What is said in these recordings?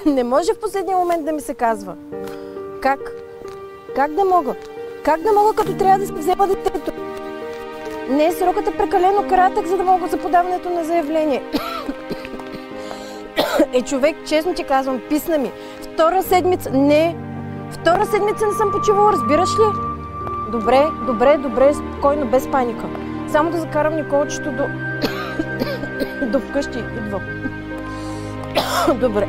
Не може в последния момент да ми се казва. Как? Как да мога? Как да мога, като трябва да си взема детето? Не, срокът е прекалено кратък, за да мога за подаването на заявление. Човек, честно ти казвам, писна ми. Втора седмица не съм почивала, разбираш ли? Добре, спокойно, без паника. Само да закарам Николчето до вкъщи. Идва. Добре.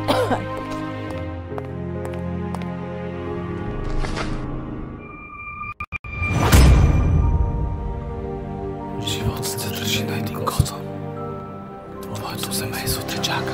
Животът се държи на един котъл. Твоето семейство те чака.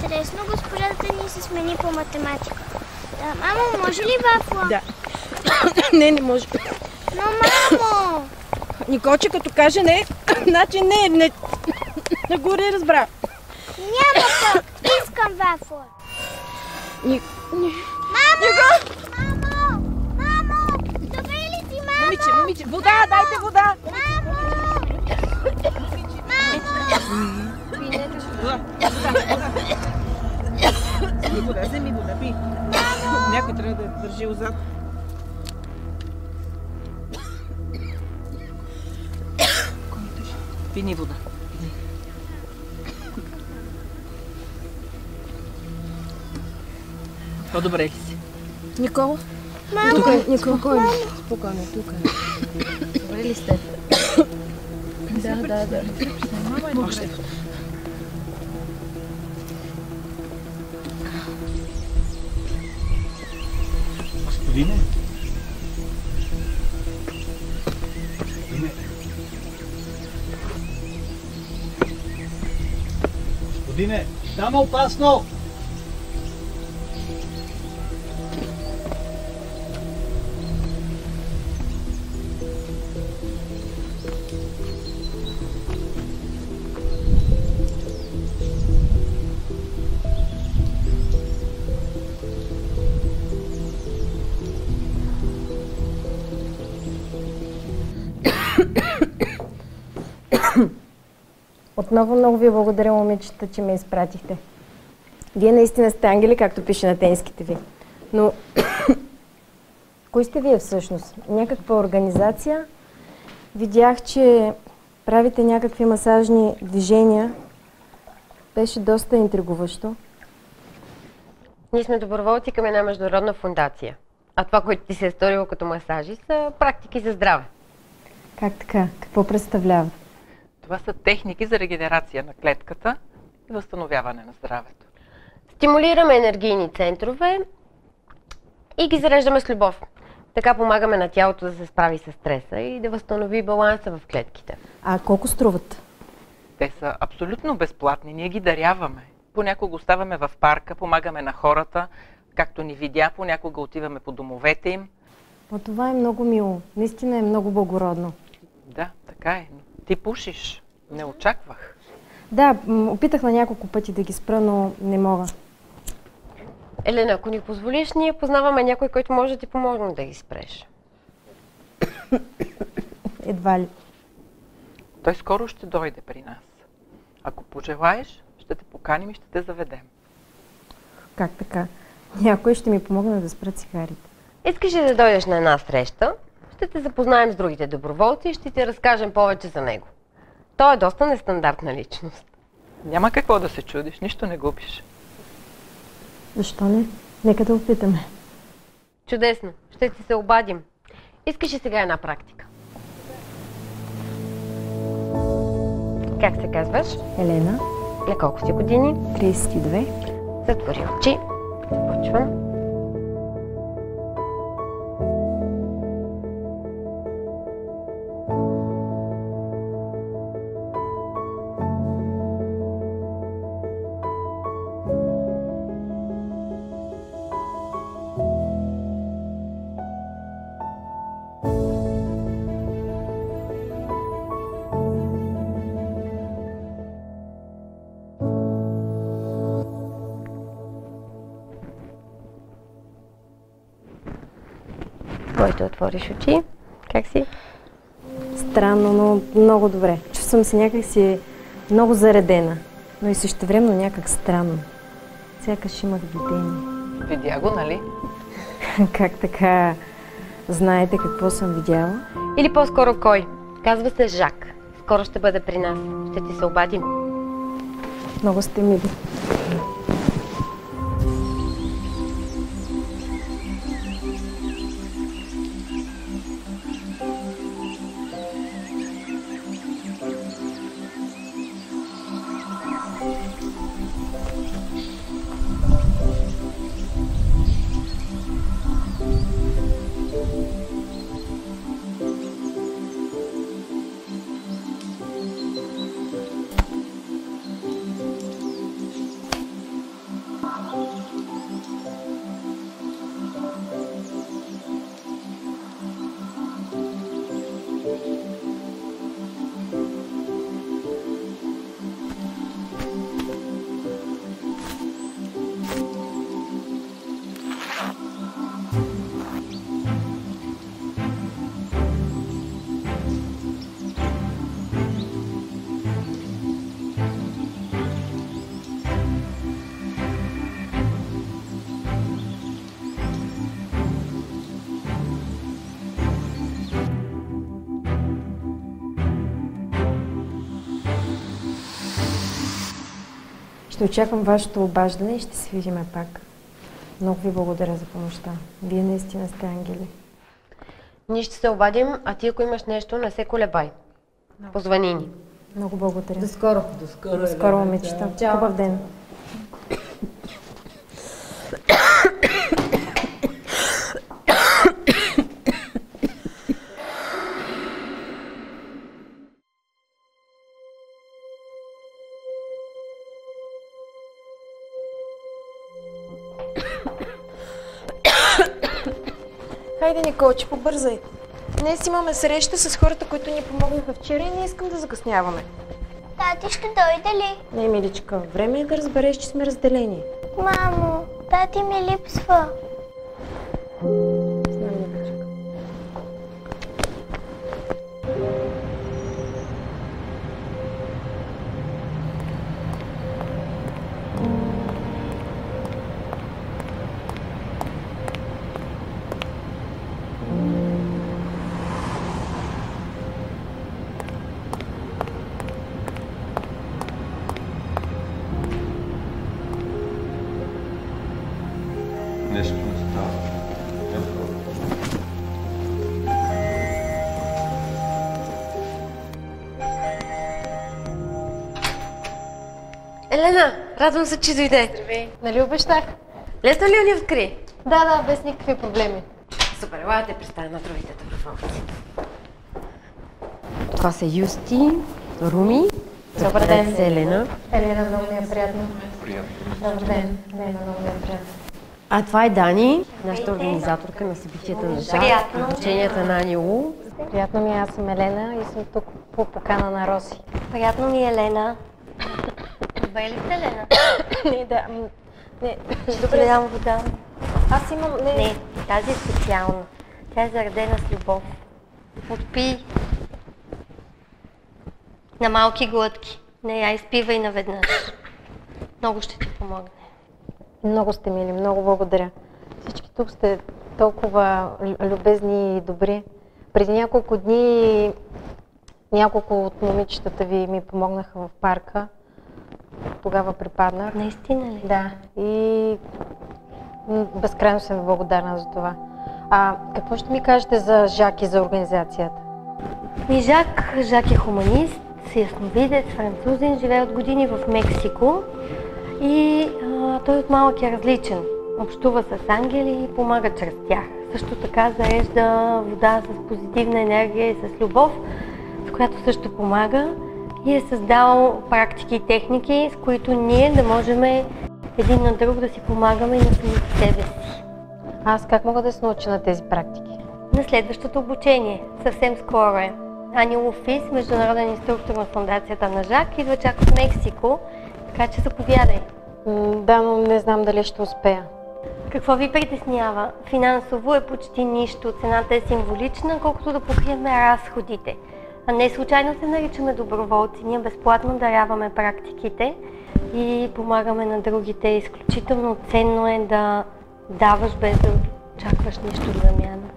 Интересно, госпожата ни се смени по математика. Мамо, може ли вафла? Да. Не може. Но, мамо! Николче, като каже не, значи не горе разбра. Няма пък, искам вафла. Мамо! Мамо! Добре ли си, мамо? Момиче, вода, дайте вода! Мамо! Вземи вода, пи. Някой трябва да я държи отзад. Пини вода. По-добре ли си? Никола? Мамо! Тук е, Никола. Спокойно, тук е. Добре ли сте? Да. Още. Господине? Господине, там е опасно! Отново много ви благодаря, момичета, че ме изпратихте. Вие наистина сте ангели, както пише на тенските ви. Но кои сте вие всъщност? Някаква организация? Видях, че правите някакви масажни движения. Беше доста интригуващо. Ние сме доброволци към една международна фондация. А това, което ти се е сторило като масажи, са практики за здраве. Как така? Какво представлява? Това са техники за регенерация на клетката и възстановяване на здравето. Стимулираме енергийни центрове и ги зареждаме с любов. Така помагаме на тялото да се справи с стреса и да възстанови баланса в клетките. А колко струват? Те са абсолютно безплатни, ние ги даряваме. Понякога оставаме в парка, помагаме на хората, както ни видя, понякога отиваме по домовете им. Но това е много мило. Наистина е много благородно. Да, така е. Ти пушиш. Не очаквах. Да, опитах на няколко пъти да ги спра, но не мога. Елена, ако ни позволиш, ние познаваме някой, който може да ти помогне да ги спреш. Едва ли. Той скоро ще дойде при нас. Ако пожелаеш, ще те поканим и ще те заведем. Как така? Някой ще ми помогне да спра цигарите. Искаш ли да дойдеш на една среща? Ще те запознаем с другите доброволци и ще ти разкажем повече за него. Той е доста нестандартна личност. Няма какво да се чудиш, нищо не губиш. Защо не? Нека да опитаме. Чудесно, ще ти се обадим. Искаш ли сега една практика? Как се казваш? Елена, На колко си години? 32. Затвори очи. Започвам. Който отвориш очи. Как си? Странно, но много добре. Чувствам се някакси много заредена, но и същевременно някак странно. Сякаш имах видение. Видя го, нали? Как така знаете какво съм видяла? Или по-скоро кой? Казва се Жак. Скоро ще бъде при нас. Ще ти се обадим. Много сте мили. Ще очаквам вашето обаждане и ще се видим пак. Много ви благодаря за помощта. Вие наистина сте ангели. Ние ще се обадим, а ти ако имаш нещо, не се колебай. Позвани ни. Много благодаря. До скоро. До скоро, момичета. Хубав ден. Хайде, Николче, побързай. Днес имаме среща с хората, които ни помогнаха вчера и не искам да закъсняваме. Тати ще дойде ли? Не, миличка, време е да разбереш, че сме разделени. Мамо, тати ми липсва. Знам, миличка. Елена, радвам се, че дойде. Здравей. Нали обещах? Лесно ли ни откри? Да, без никакви проблеми. Супер, ела те представя на другите доброволци. Това са Юсти, Руми. Добър ден. Елена. Елена, много ми е приятно. Приятно. Добър ден. Елена, много ми е приятно. А това е Дани, нашата организаторка на събитията на ЖАК, обученията на Анилу. Приятно ми е, аз съм Елена и съм тук по покана на Роси. Приятно ми е, Елена. Добре ли сте, Елена? Не, да. Не, Ще ти дам вода. аз имам... Не, тази е специална. Тя е заредена с любов. Отпи на малки глътки. Не я изпивай наведнъж. Много ще ти помогне. Много сте мили, много благодаря. Всички тук сте толкова любезни и добри. Преди няколко дни няколко от момичетата ви ми помогнаха в парка. Тогава припаднах. Наистина ли? Да. И безкрайно съм ви благодарна за това. Какво ще ми кажете за Жак и за организацията? И Жак е хуманист, ясновидец, французин, живее от години в Мексико и той от малък е различен. Общува с ангели и помага чрез тях. Също така зарежда вода с позитивна енергия и с любов, с която също помага и е създал практики и техники, с които ние да можем един на друг да си помагаме и на самите себе си. Аз как мога да се науча на тези практики? На следващото обучение, съвсем скоро е. Анилу Фис, международен инструктор на фондацията на Жак, идва чак от Мексико, така че заповядай. Да, но не знам дали ще успея. Какво ви притеснява? Финансово е почти нищо, цената е символична, колкото да покрием разходите. А не случайно се наричаме доброволци, ние безплатно даряваме практиките и помагаме на другите. Изключително ценно е да даваш без да очакваш нищо в замяна.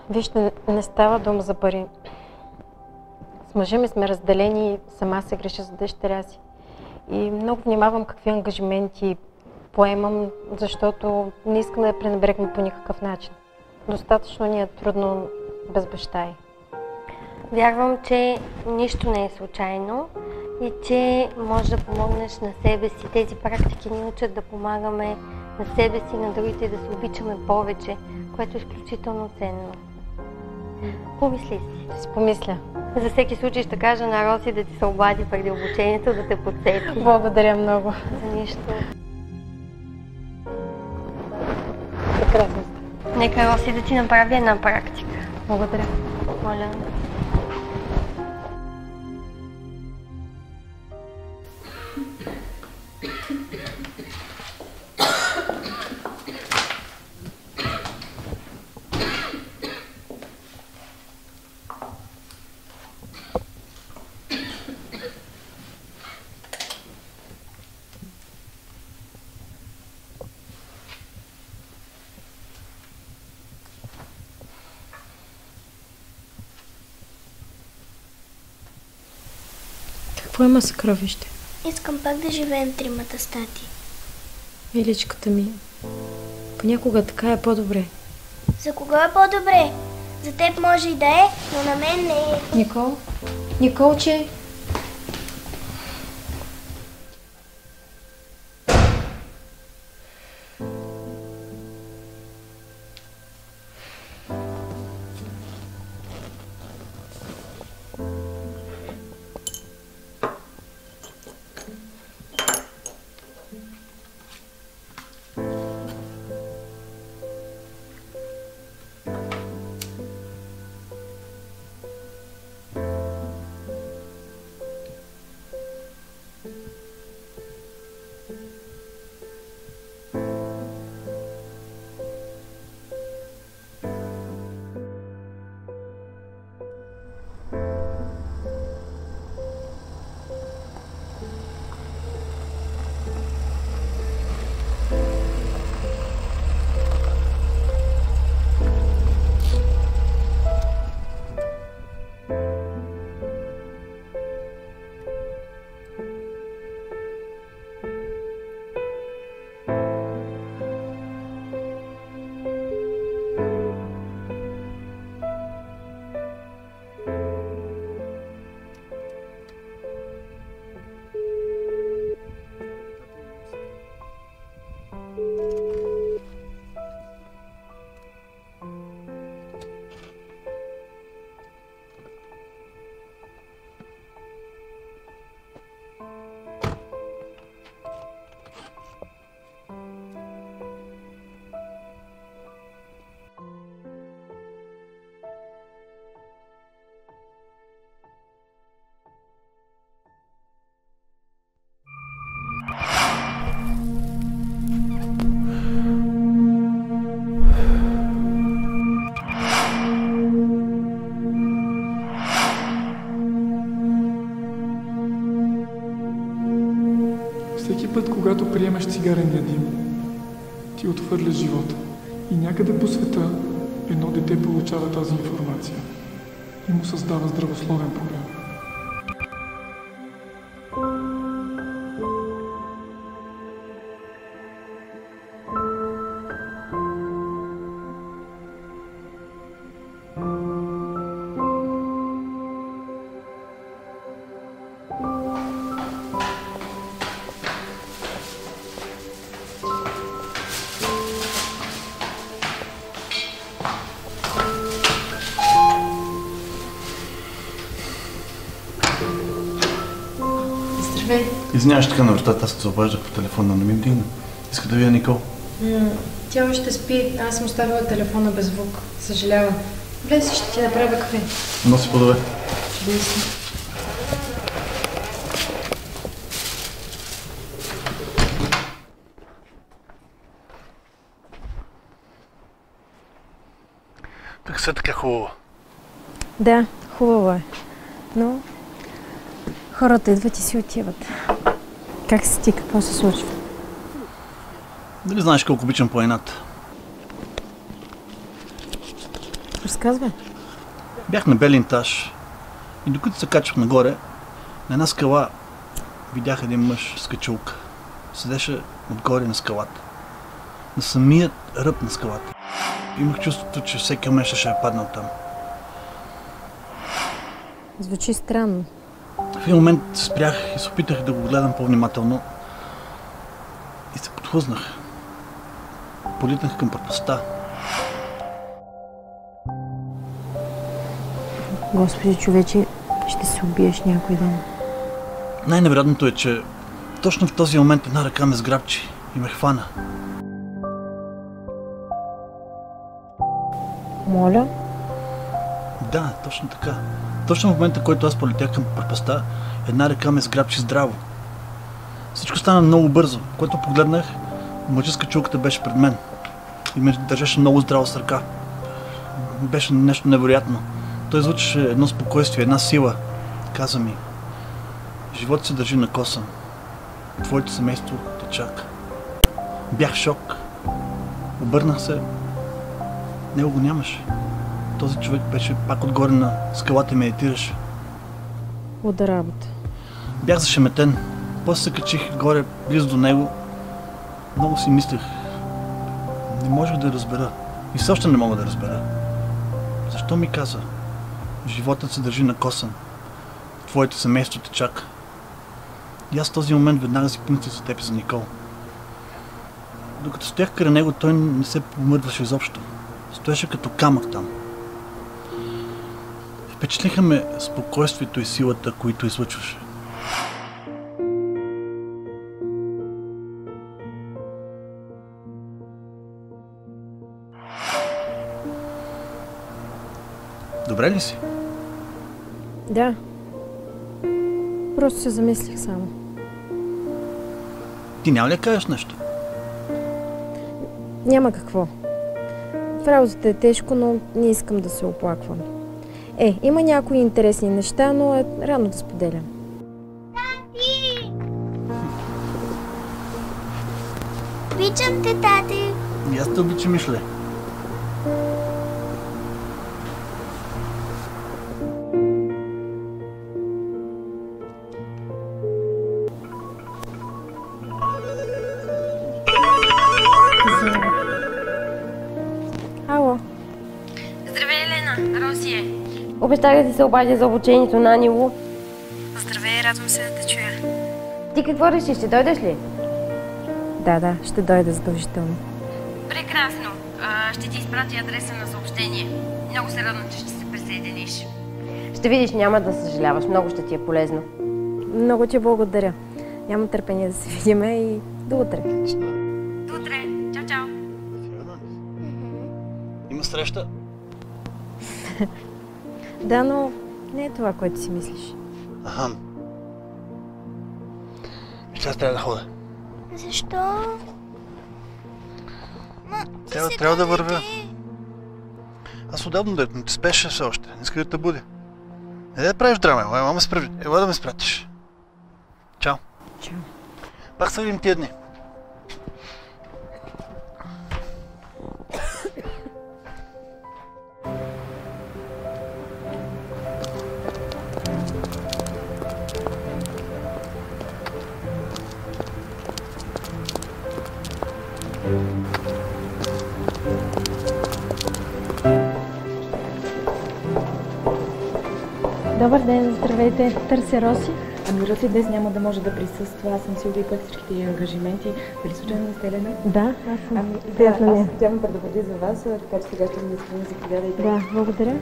Вижте, не става дума за пари. С мъжа ми сме разделени и сама се греша за дъщеря си. И много внимавам какви ангажименти поемам, защото не искам да я пренебрегна по никакъв начин. Достатъчно ни е трудно без баща й. Вярвам, че нищо не е случайно и че можеш да помогнеш на себе си. Тези практики ни учат да помагаме на себе си, на другите и да се обичаме повече, което е изключително ценно. Помисли си. Ще си помисля. За всеки случай ще кажа на Роси да ти се обади преди обучението, да те подсети. Благодаря много. За нищо. Прекрасно сте. Нека Роси да ти направи една практика. Благодаря. Моля. Какво има съкровище? Искам пак да живеем тримата стати. Миличката ми, понякога така е по-добре. За кого е по-добре? За теб може и да е, но на мен не е. Никол? Николче? цигарения дим, ти отхвърляш живота. И някъде по света едно дете получава тази информация и му създава здравословен проблем. Извиняваш така на вратата, аз се обаждах по телефона, не ми вдигна. Иска да видя Никол. Тя още спи, аз съм оставила телефона без звук. Съжалявам. Влез, ще ти направя кафе. Носи плодове. Чудесно. Тук са така хубаво. Да, хубаво е. Но хората идват и си отиват. Как си ти? Какво се случва? Дали знаеш колко обичам планината? Разказвай. Бях на Белинтаж и докато се качвах нагоре, на една скала видях един мъж с качулка. Седеше отгоре на скалата. На самият ръб на скалата. Имах чувството, че всеки момент ще е паднал там. Звучи странно. В един момент се спрях и се опитах да го гледам по-внимателно и се подхлъзнах. Политнах към пропастта. Господи, човече, ще се убиеш някой ден. Най-невероятното е, че точно в този момент една ръка ме сграбчи и ме хвана. Моля? Да, точно така. Точно в момента, в който аз полетях към пропастта, една ръка ме сграбчи здраво. Всичко стана много бързо. Когато погледнах, мъжът с качулката беше пред мен и ме държеше много здраво с ръка. Беше нещо невероятно. Той звучеше едно спокойствие, една сила. Каза ми: живот се държи на косъм. Твоето семейство те чака. Бях в шок. Обърнах се. Него го нямаше. Този човек беше пак отгоре на скалата и медитираше. Луда работа. Бях зашеметен. После се качих горе, близо до него. Много си мислех. Не можех да разбера. И все още не мога да разбера. Защо ми каза: животът се държи на косъм. Твоето семейство те чака. И аз в този момент веднага си помислих за теб и за Никол. Докато стоях край него, той не се помърдваше изобщо. Стоеше като камък там. Впечатлиха ме спокойствието и силата, които излъчваше. Добре ли си? Да. Просто се замислих само. Ти няма ли да кажеш нещо? Няма какво. В работата е тежко, но не искам да се оплаквам. Има някои интересни неща, но е рано да споделям. Тати! Обичам те, тати! И аз те обичам, Мишле. Ало. Здравей, Елена. Роси е. Обещах да се обадя за обучението на Анило. Здравей, радвам се да те чуя. Ти какво решиш? Ще дойдеш ли? Да, ще дойда задължително. Прекрасно. Ще ти изпратя адреса на съобщение. Много се радвам, че ще се присъединиш. Ще видиш, няма да съжаляваш. Много ще ти е полезно. Много ти благодаря. Нямам търпение да се видим и до утре. До утре. Чао, чао. Има среща? Да, но не е това, което си мислиш. Аха. Сега трябва да ходя. Защо? Трябва да вървя. Аз отдавна да не те спеше все още. Не иска да те будя. Не да правиш драма, ела да ме спратиш. Чао. Чао. Пак се видим тия дни. Добър ден, здравейте. Търся Роси. Ами Роси днес няма да може да присъства. Аз съм си обиквах всичките ѝ ангажименти. Дали случайно не сте Елена? Да, аз съм. Аз тя ме предупреди за вас, така че сега ще ми изпълня, заповядайте. Да, благодаря.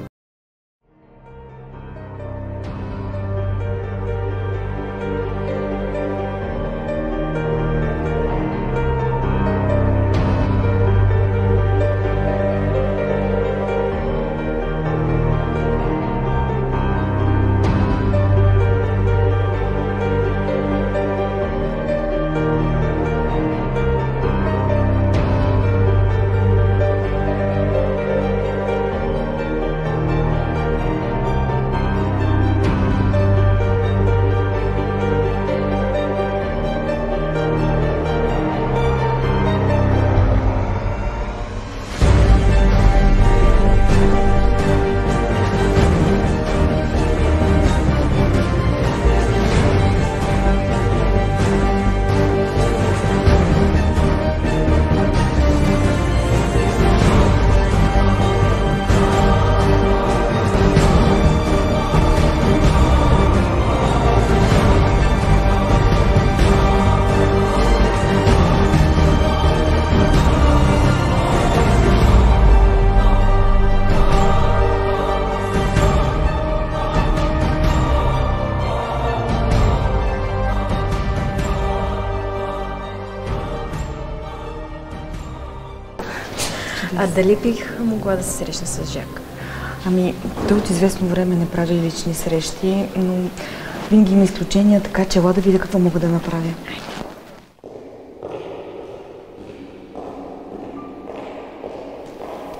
А дали бих могла да се срещна с Жак? Ами, той от известно време не прави лични срещи, но винаги има изключения, така че ела да видя какво мога да направя.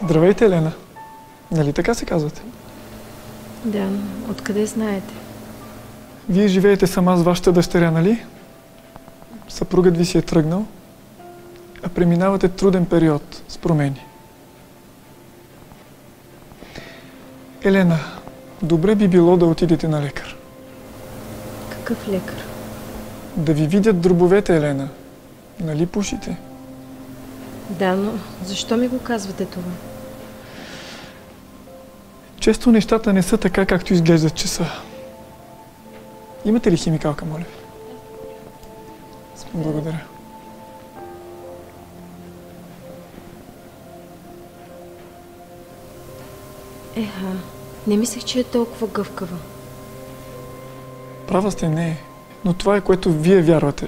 Здравейте, Елена. Нали така се казвате? Да, но откъде знаете? Вие живеете сама с вашата дъщеря, нали? Съпругът ви си е тръгнал, а преминавате труден период с промени. Елена, добре би било да отидете на лекар. Какъв лекар? Да ви видят дробовете, Елена. Нали пушите? Да, но защо ми го казвате това? Често нещата не са така, както изглеждат, че са. Имате ли химикалка, моля ви? Благодаря. Еха, не мислех, че е толкова гъвкава. Права сте, не е. Но това е, което вие вярвате.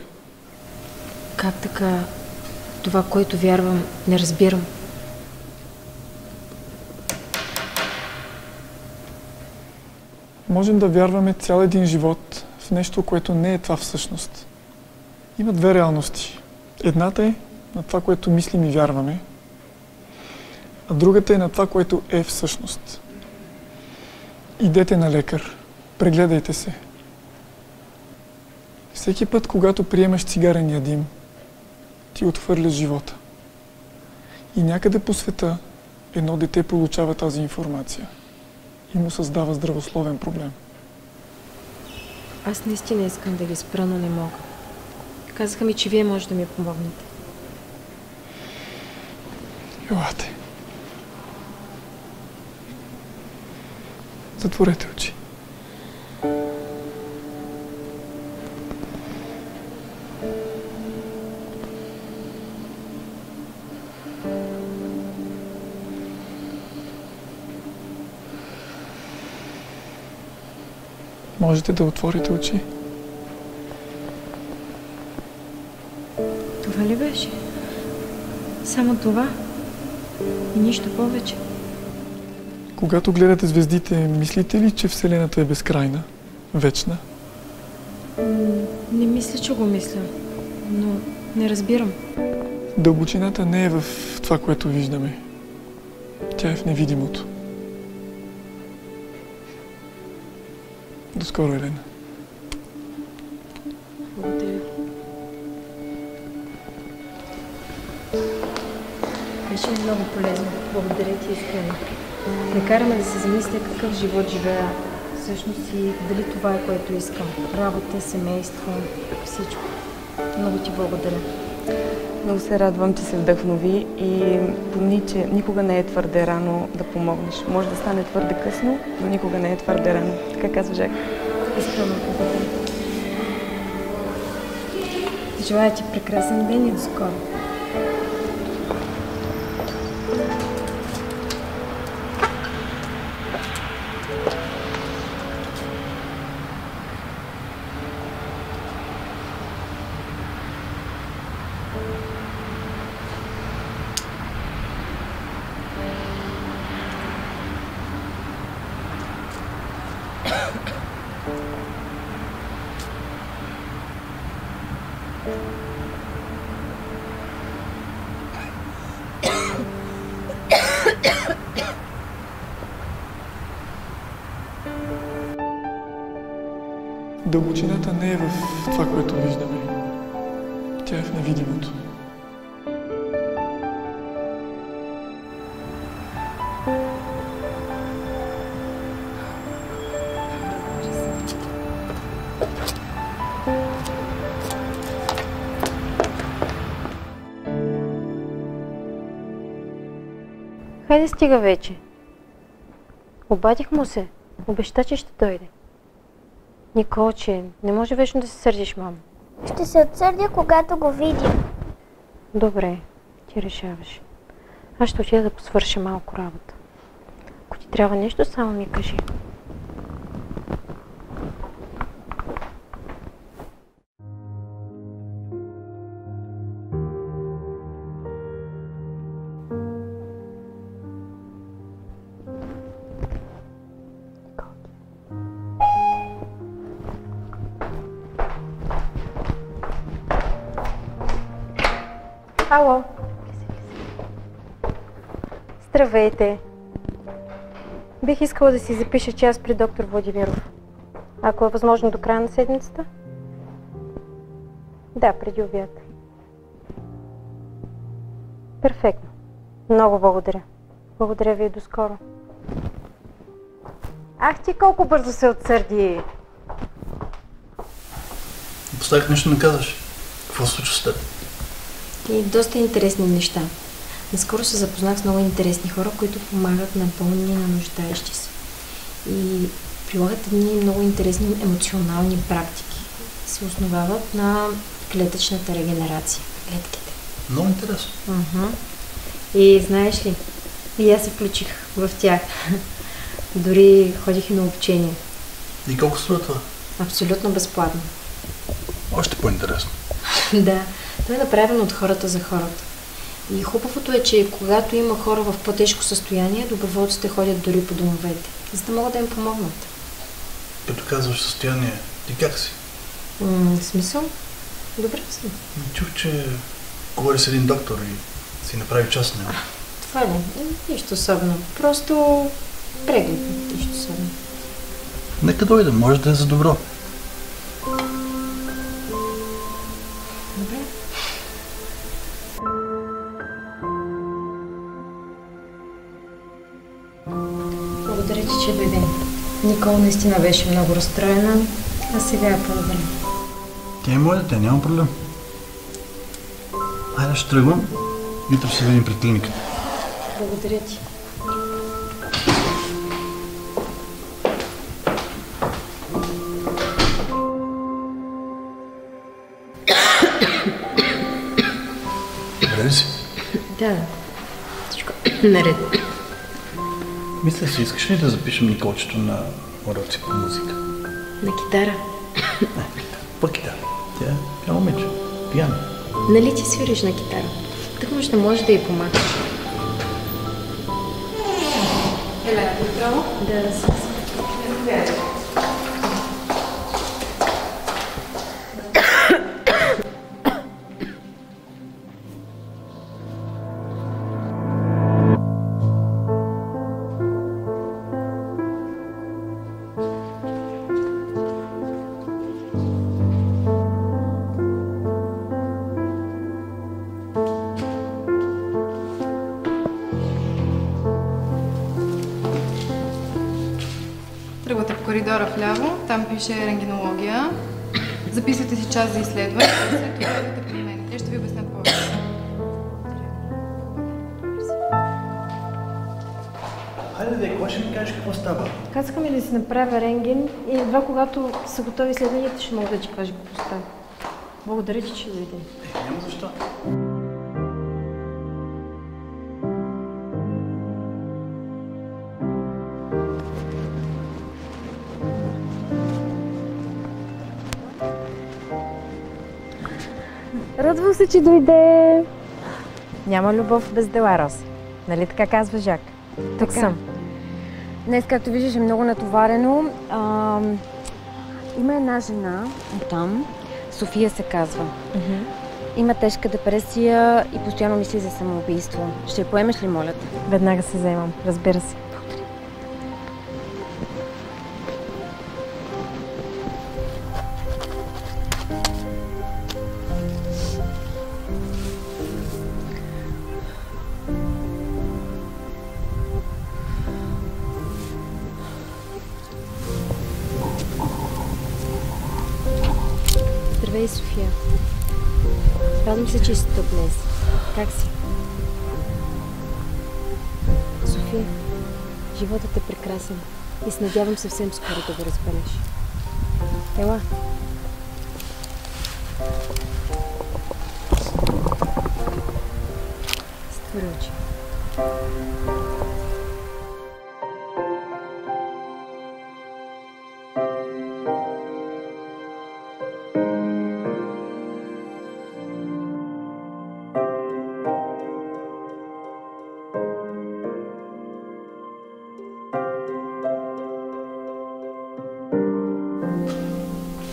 Как така? Това, което вярвам, не разбирам. Можем да вярваме цял един живот в нещо, което не е това всъщност. Има две реалности. Едната е на това, което мислим и вярваме, а другата е на това, което е всъщност. Идете на лекар, прегледайте се. Всеки път, когато приемаш цигарения дим, ти отхвърляш живота. И някъде по света едно дете получава тази информация и му създава здравословен проблем. Аз наистина искам да ги спра, но не мога. Казаха ми, че вие може да ми помогнете. Елате. Затворете очи. Можете да отворите очи. Това ли беше? Само това? И нищо повече? Когато гледате звездите, мислите ли, че Вселената е безкрайна, вечна? Не мисля, че го мисля, но не разбирам. Дълбочината не е в това, което виждаме. Тя е в невидимото. До скоро, Елена. Благодаря. Беше ми много полезно. Благодаря ти искрено. Не караме да се замисля какъв живот живея всъщност и дали това е, което искам. Работа, семейство, всичко. Много ти благодаря. Много се радвам, че се вдъхнови и помни, че никога не е твърде рано да помогнеш. Може да стане твърде късно, но никога не е твърде рано. Така казва Жак. Искам да. Желая ти прекрасен ден и до скоро. Дълбочината не е в това, което виждаме. Тя е в невидимото. Хайде стига вече. Обадих му се. Обеща, че ще дойде. Николче, не може вечно да се сърдиш, мамо. Ще се отсърдя, когато го видя. Добре, ти решаваш. Аз ще отида да посвърша малко работа. Ако ти трябва нещо, само ми кажи. Ало. Здравейте. Бих искала да си запиша час при доктор Владимиров. Ако е възможно до края на седмицата? Да, преди обяд. Перфектно. Много благодаря. Благодаря ви и до скоро. Ах ти колко бързо се отсърди! Поставих нещо не казваш. Какво се случва с теб? И доста интересни неща. Наскоро се запознах с много интересни хора, които помагат на болни и на нуждаещи се. И прилагат едни много интересни емоционални практики. Се основават на клетъчната регенерация. Клетките. Много интересно. И знаеш ли, и аз се включих в тях. Дори ходих и на обучение. И колко струва това? Абсолютно безплатно. Още по-интересно. Да, то е направено от хората за хората. И хубавото е, че когато има хора в по-тежко състояние, доброволците ходят дори по домовете, за да могат да им помогнат. Като казваш състояние, ти как си? В смисъл? Добре съм. Чух, че говори с един доктор и си направи част на него. Това ли? Нищо особено. Просто преглед. Нищо особено. Нека дойде, може да е за добро. Добре. Благодаря ти, че дойде. Никол наистина беше много разстроена, а сега е по-добре. Тя е моя дете, няма проблем. Айде, ще тръгвам. Утре ще се видим пред клиниката. Благодаря ти. Добре ли си? Да, всичко наред. Мисля си, искаш ли да запишем Николчето на уроци по музика? На китара. По китара. Тя момиче. Пияна. Нали ти свириш на китара? Тъкмо ще можеш да й помагаш. Елена, право? Да, си. Тръгвате по коридора вляво, там пише рентгенология. Записвате си час за изследване, след това идвате при мен. Те ще ви обяснят повече. Хайде, кога ще ми кажеш какво става? Казаха ми да си направя рентген и едва когато са готови изследванията, ще мога да ти кажа какво става. Благодаря ти, че дойде. Няма защо. Радвам се, че дойде. Няма любов без дела, Роси. Нали така казва Жак? Тук съм. Днес, както виждаш, е много натоварено. Има една жена там, София се казва. Има тежка депресия и постоянно мисли за самоубийство. Ще я поемеш ли, моля те? Веднага се заемам, разбира се. Здравей, София. Радвам се, че си тук днес. Как си? София, животът е прекрасен и се надявам съвсем скоро да го разбереш. Ела. Створи очи.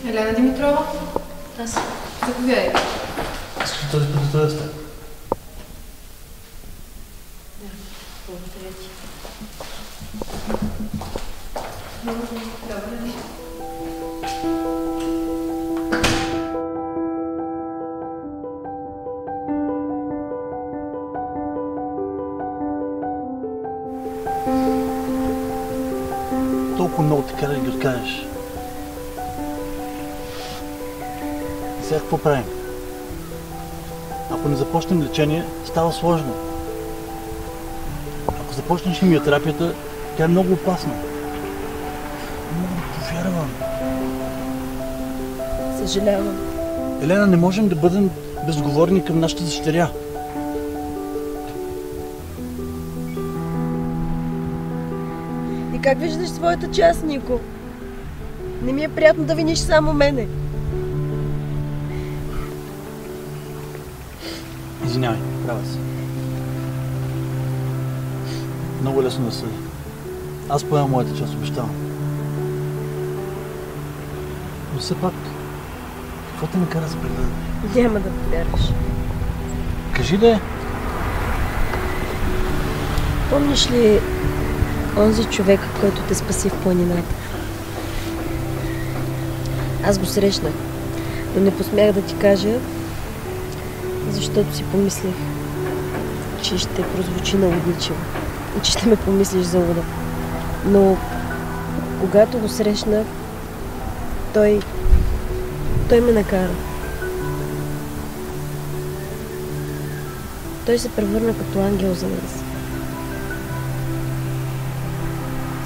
Елена Димитрова? Аз. Заповядай. Искаш този път да сте? Да, благодаря ти. Добре. Толкова много ти кара да ги откажеш. Сега какво правим? Ако не започнем лечение, става сложно. Ако започнеш химиотерапията, тя е много опасна. Не мога да повярвам. Съжалявам. Елена, не можем да бъдем безговорни към нашата дъщеря. И как виждаш своята част, Нико? Не ми е приятно да виниш само мене. Извинявай, права си. Много лесно да съди. Аз поемам моята част, обещавам. Но все пак, какво те накара за прегледа? Няма да повярваш. Кажи да е. Помниш ли онзи човек, който те спаси в планината? Аз го срещнах, но не посмях да ти кажа, защото си помислих, че ще прозвучи налудничево и че ще ме помислиш за луда. Но когато го срещнах, той ме накара. Той се превърна като ангел за нас.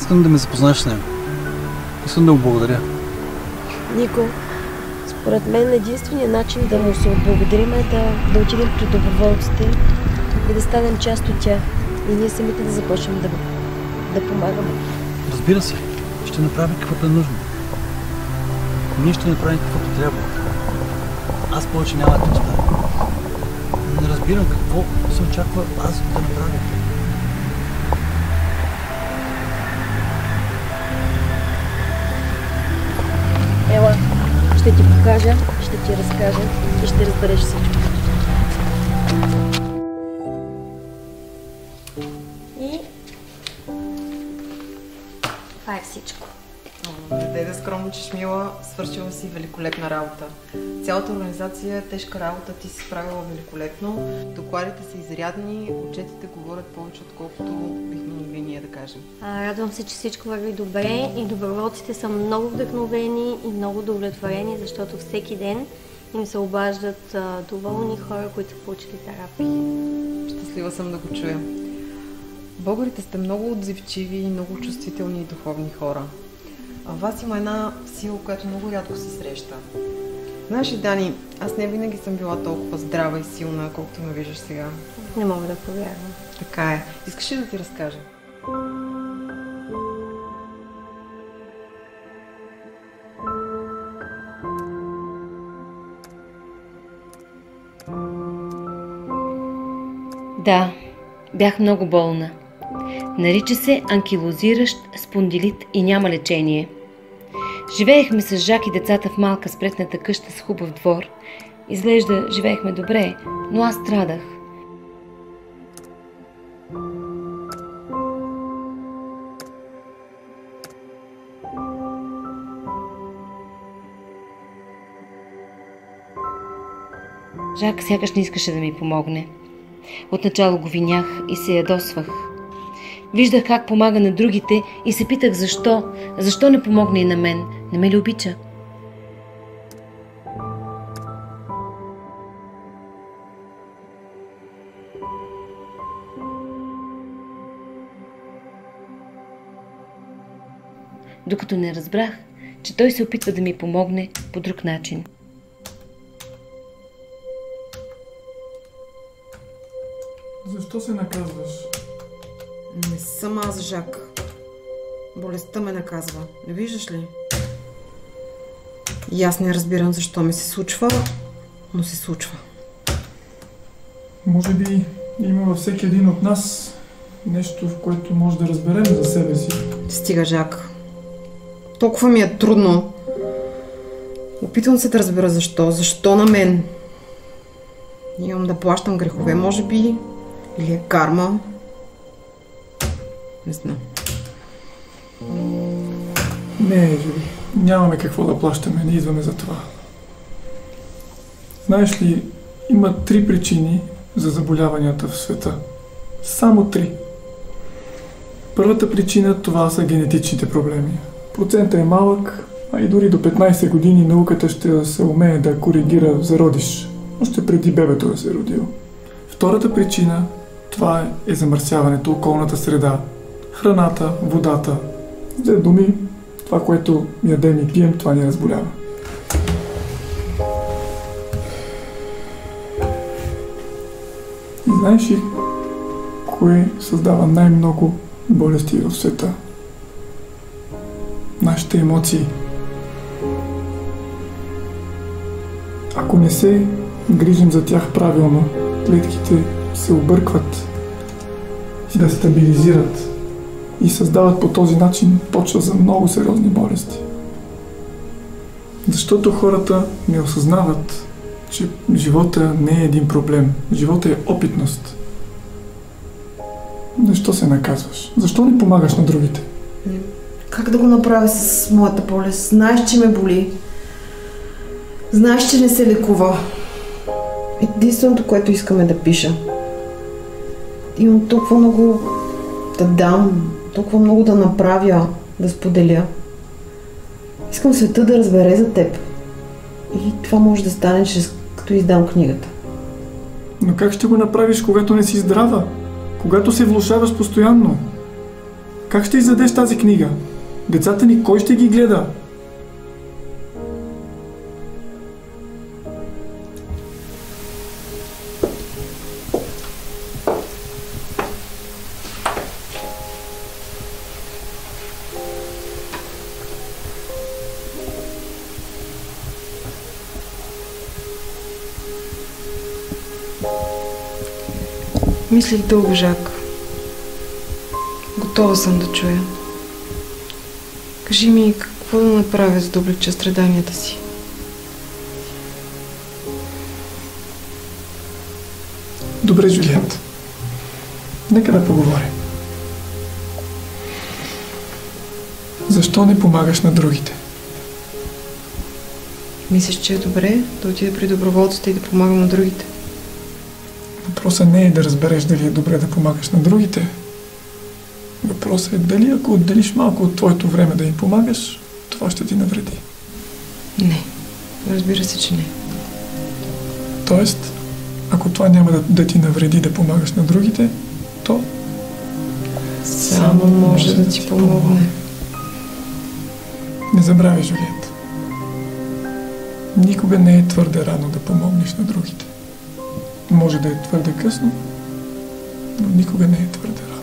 Искам да ме запознаеш с него. Искам да му благодаря. Нико, според мен единственият начин да му се отблагодарим е да отидем при доброволците и да станем част от тях. И ние самите да започнем да помагаме. Разбира се, ще направим каквото е нужно. Ние ще направим каквото трябва. Аз повече няма да те оставя. Не разбирам какво се очаква аз да направя. Ела, ще ти покажа, ще ти разкажа и ще разбереш всичко. И това е всичко. Не да скромничиш, Мила, свършила си великолепна работа. Цялата организация е тежка работа, ти си справила великолепно. Докладите са изрядни, отчетите говорят повече, отколкото бихме могли ние да кажем. Радвам се, че всичко върви добре и доброволците са много вдъхновени и много удовлетворени, защото всеки ден им се обаждат доволни хора, които са получили терапия. Щастлива съм да го чуя. Българите сте много отзивчиви и много чувствителни и духовни хора. А в вас има една сила, която много рядко се среща. Знаеш ли, Дани, аз не винаги съм била толкова здрава и силна, колкото ме виждаш сега. Не мога да повярвам. Така е. Искаш ли да ти разкажа? Да, бях много болна. Нарича се анкилозиращ спондилит и няма лечение. Живеехме с Жак и децата в малка спретната къща с хубав двор. Изглежда, живеехме добре, но аз страдах. Жак сякаш не искаше да ми помогне. Отначало го винях и се ядосвах. Виждах как помага на другите и се питах защо. Защо не помогне и на мен? Не ме ли обича? Докато не разбрах, че той се опитва да ми помогне по друг начин. Защо се наказваш? Не съм аз, Жак. Болестта ме наказва. Не виждаш ли? И аз не разбирам защо ми се случва, но се случва. Може би има във всеки един от нас нещо, в което може да разберем за себе си. Стига, Жак. Толкова ми е трудно. Опитвам се да разбера защо. Защо на мен? Имам да плащам грехове, може би. Или е карма. Не знам. Не, Жули. Нямаме какво да плащаме. Не идваме за това. Знаеш ли, има 3 причини за заболяванията в света. Само 3. Първата причина това са генетичните проблеми. Процентът е малък, а и дори до 15 години науката ще се умее да коригира зародиш. Още преди бебето да се е родило. Втората причина това е замърсяването, околната среда, храната, водата. За думи, това, което ядем и пием, това ни разболява. И знаеш ли, кое създава най-много болести в света? Нашите емоции. Ако не се грижим за тях правилно, клетките се объркват и да стабилизират и създават по този начин почва за много сериозни болести. Защото хората не осъзнават, че живота не е един проблем. Живота е опитност. Защо се наказваш? Защо не помагаш на другите? Как да го направя с моята болест? Знаеш, че ме боли. Знаеш, че не се лекува. Единственото, което искаме да пиша. Имам толкова много да дам, толкова много да направя, да споделя. Искам света да разбере за теб. И това може да стане, чрез като издам книгата. Но как ще го направиш, когато не си здрава? Когато се влошаваш постоянно? Как ще издадеш тази книга? Децата ни кой ще ги гледа? Мислих дълго, Жак. Готова съм да чуя. Кажи ми, какво да направя, за да облегча страданията си? Добре, Жулиет. Нека да поговорим. Защо не помагаш на другите? Мислиш, че е добре да отида при доброволците и да помагам на другите? Въпросът не е да разбереш дали е добре да помагаш на другите. Въпросът е дали ако отделиш малко от твоето време да им помагаш, това ще ти навреди. Не. Разбира се, че не. Тоест, ако това няма да ти навреди да помагаш на другите, то само може да ти помогне. Не забравяй, Жулиет. Никога не е твърде рано да помогнеш на другите. Може да е твърде късно, но никога не е твърде рано.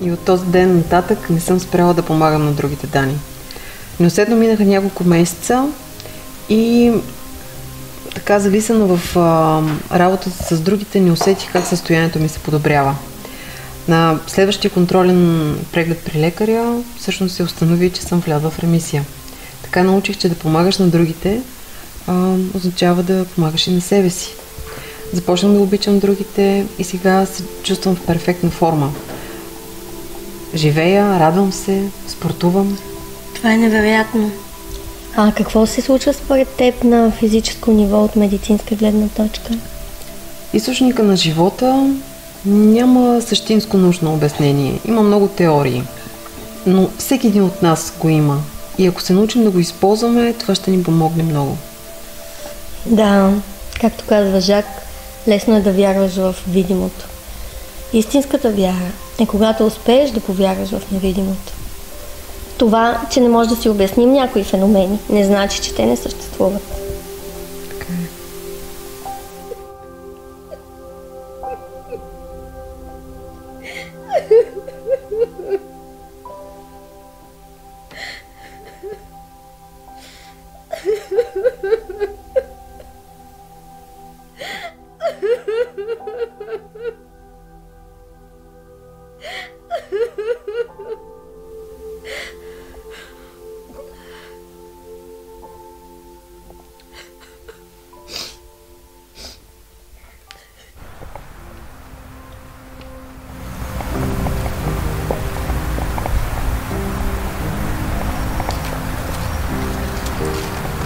И от този ден нататък не съм спряла да помагам на другите Дани. Неусетно минаха няколко месеца и така зависена в работата с другите не усетих как състоянието ми се подобрява. На следващия контролен преглед при лекаря всъщност се установи, че съм влязла в ремисия. Така научих, че да помагаш на другите означава да помагаш и на себе си. Започнах да обичам другите и сега се чувствам в перфектна форма. Живея, радвам се, спортувам. Това е невероятно. А какво се случва според теб на физическо ниво от медицинска гледна точка? Източника на живота няма същинско научно обяснение. Има много теории. Но всеки един от нас го има. И ако се научим да го използваме, това ще ни помогне много. Да, както казва Жак, лесно е да вярваш в видимото. Истинската вяра е когато успееш да повярваш в невидимото. Това, че не може да си обясним някои феномени, не значи, че те не съществуват. Така е.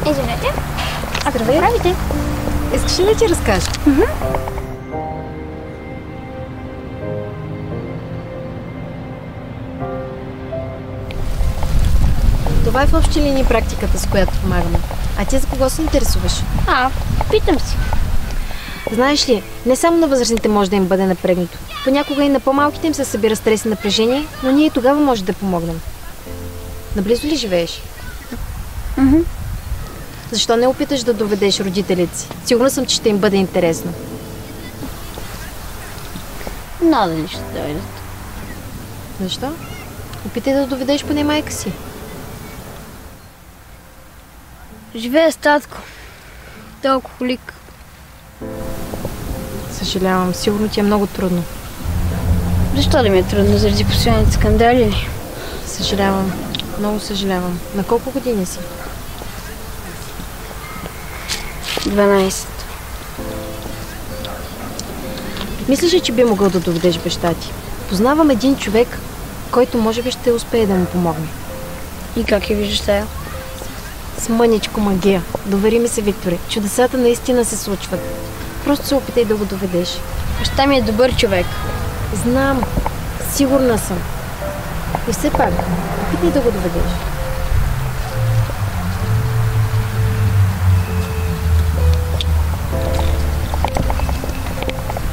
Извинете. Здравей. Правите? Искаш ли да ти разкажа? Това е в общи линии практиката, с която помагаме. А ти за кого се интересуваш? Питам си. Знаеш ли, не само на възрастните може да им бъде напрегнато. Понякога и на по-малките им се събира стрес и напрежение, но ние и тогава може да помогнем. Наблизо ли живееш? Защо не опиташ да доведеш родителите си? Сигурна съм, че ще им бъде интересно. Надали ще дойдат. Защо? Опитай да доведеш поне майка си. Живея с татко. Той е алкохолик. Съжалявам, сигурно ти е много трудно. Защо да ми е трудно? Заради постоянните скандали ли? Съжалявам. Много съжалявам. На колко години си? 12. Мислиш ли, че би могъл да доведеш баща ти? Познавам един човек, който може би ще успее да му помогне. И как я виждаш тая? С мъничко магия. Довери ми се, Викторе. Чудесата наистина се случват. Просто се опитай да го доведеш. Баща ми е добър човек. Знам. Сигурна съм. И все пак, опитай да го доведеш.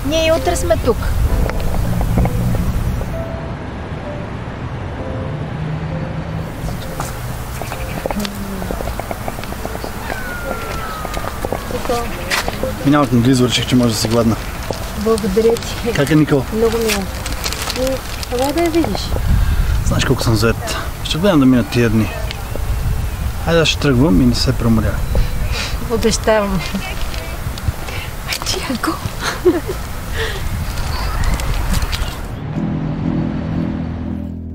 Ние и утре сме тук. Минавах наблизо, реших, че може да си гладна. Благодаря ти. Как е, Никол? Много мило. Ела да я видиш. Знаеш колко съм зает. Ще гледам да минат тия дни. Хайде, аз ще тръгвам и не се преморя. Обещавам. Тяго.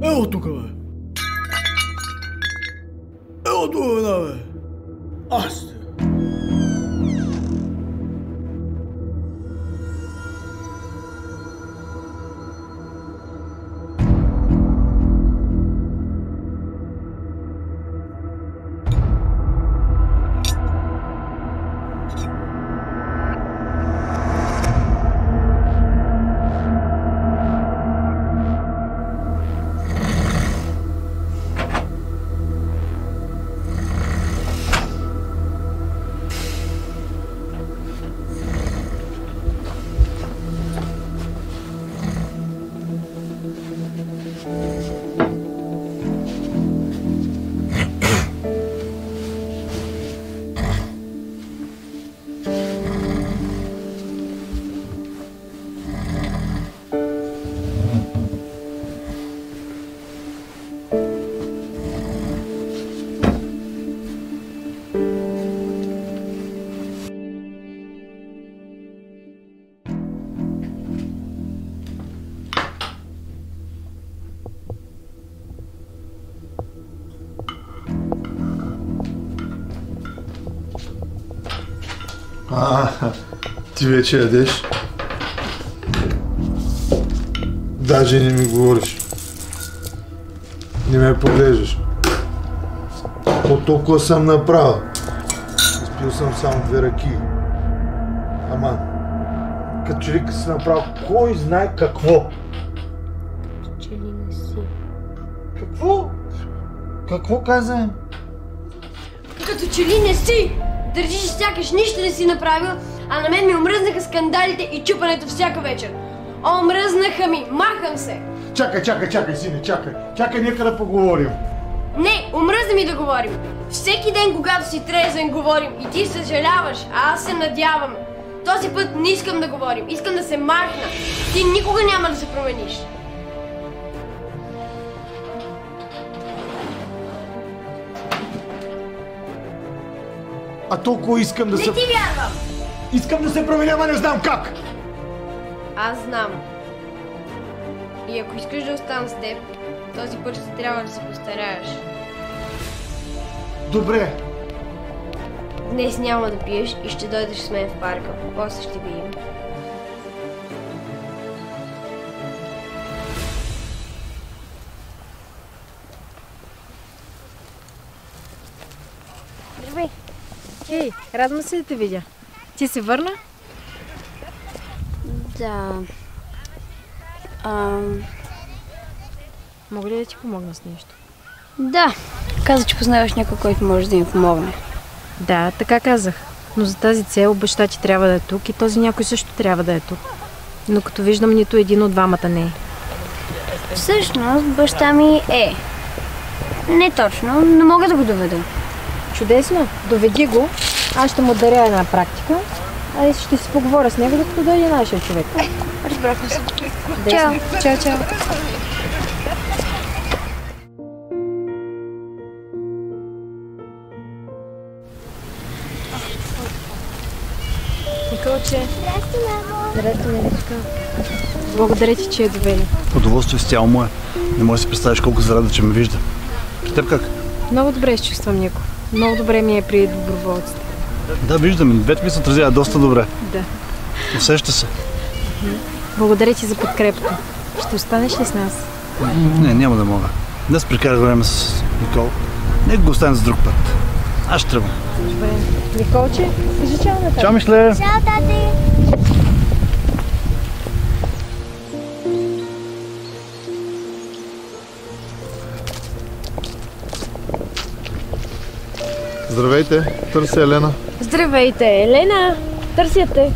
Ело тук, бе! Ело тук, бе! Аз те! Ти вече ядеш? Даже не ми говориш. Не ме поглеждаш. От толкова съм направил. Спил съм само 2 ракии. Аман. Като че ли си направил кой знае какво. Че ли не си? Какво? Какво каза? Като че ли не си! Държиш сякаш нищо не си направил, а на мен ми омръзнаха скандалите и чупането всяка вечер. Омръзнаха ми! Махам се! Чакай, сине, чакай, нека да поговорим. Не, омръзна ми да говорим. Всеки ден, когато си трезвен, говорим и ти съжаляваш, а аз се надявам. Този път не искам да говорим, искам да се махна. Ти никога няма да се промениш. А толкова искам да Не се... ти вярвам! Искам да се променя, ама не знам как! Аз знам. И ако искаш да остана с теб, този път ще трябва да се постараеш. Добре. Днес няма да пиеш и ще дойдеш с мен в парка. После ще видим. Здравей! Хей, радвам се да те видя. Ти се върна? Да. Мога ли да ти помогна с нещо? Да. Каза, че познаваш някой, който може да ми помогне. Да, така казах. Но за тази цел баща ти трябва да е тук и този някой също трябва да е тук. Но като виждам, нито един от двамата не е. Всъщност, баща ми е. Не точно, но мога да го доведа. Чудесно, доведи го. Аз ще му даря една практика, а и ще си поговоря с него, докато дойде нашия човек. Разбрахме се. Чао. Чао. Николче. Здрасти, мамо. Здрасти, Миличка. Благодаря ти, че я довели. Удоволствие с цяло мое. Не можеш да си представиш колко се рада, че ме вижда. При теб как? Много добре изчувствам, Нико. Много добре ми е при доброволците. Да, виждаме. Двете ми се отразява доста добре. Да. Усеща се. Благодаря ти за подкрепата. Ще останеш ли с нас? Не, няма да мога. Днес прекарах време с Никол. Нека го оставим за друг път. Аз ще тръгвам. Добре. Николче, кажи чао на тати. Чао, Мишле! Чао, тати! Здравейте, търся Елена. Здравейте, Елена! Търся те.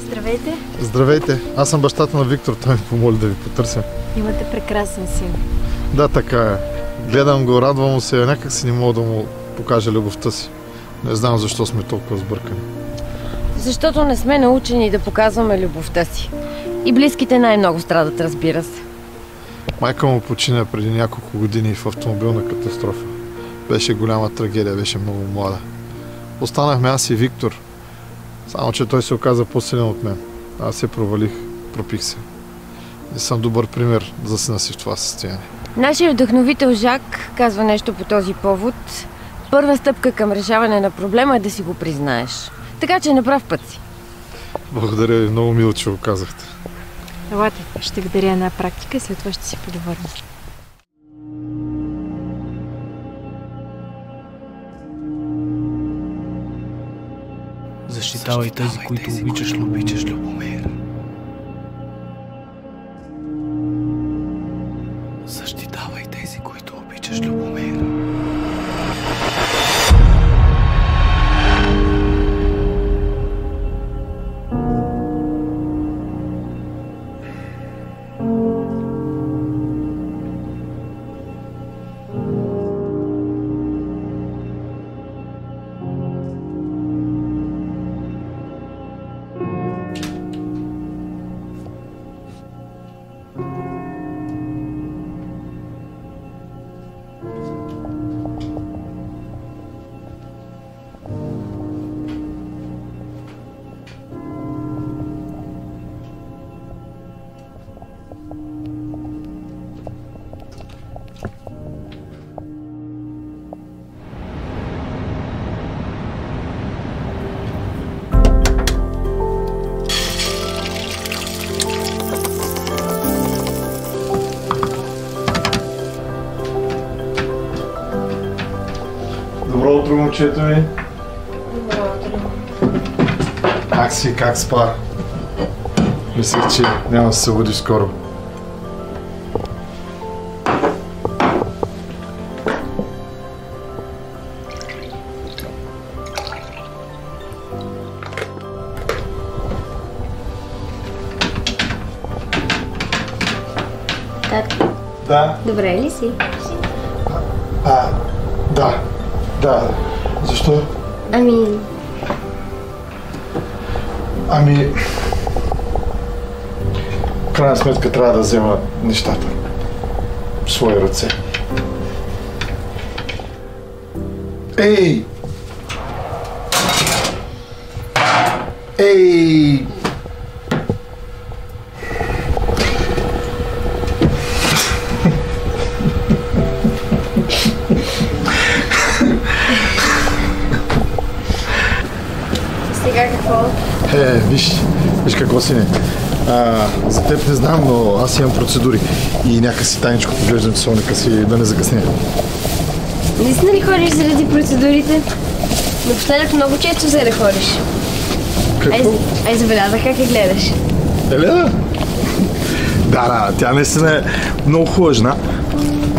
Здравейте. Здравейте, аз съм бащата на Виктор, той ми помоли да ви потърся. Имате прекрасен син. Да, така е. Гледам го, радвам му се, някак си не мога да му покажа любовта си. Не знам защо сме толкова сбъркани. Защото не сме научени да показваме любовта си. И близките най-много страдат, разбира се. Майка му почина преди няколко години в автомобилна катастрофа. Беше голяма трагедия, беше много млада. Останахме аз и Виктор. Само, че той се оказа по-силен от мен. Аз се провалих, пропих се. Не съм добър пример за сина си в това състояние. Нашият вдъхновител Жак казва нещо по този повод. Първа стъпка към решаване на проблема е да си го признаеш. Така че на прав път си. Благодаря ви, много мило, че го казахте. Елате, ще ви даря една практика и след това ще си поговорим. Защитавай тези, които обичаш, Любомир. Защитавай тези, които обичаш, Любомир. момчето ви? Как си, как спа? Мислех, че няма да се събудиш скоро. Татко. Да. Добре ли си? Да. Защо? Ами, в крайна сметка трябва да взема нещата в свои ръце. Ей! сега какво? Виж какво си не. За теб не знам, но аз имам процедури и някакси тайничко поглеждам часовника си да не закъсня. Наистина ли ходиш заради процедурите? Напоследък много често се да ходиш. Какво? Ай, забелязах как я гледаш. Елена? Да, тя наистина е много хубава жена,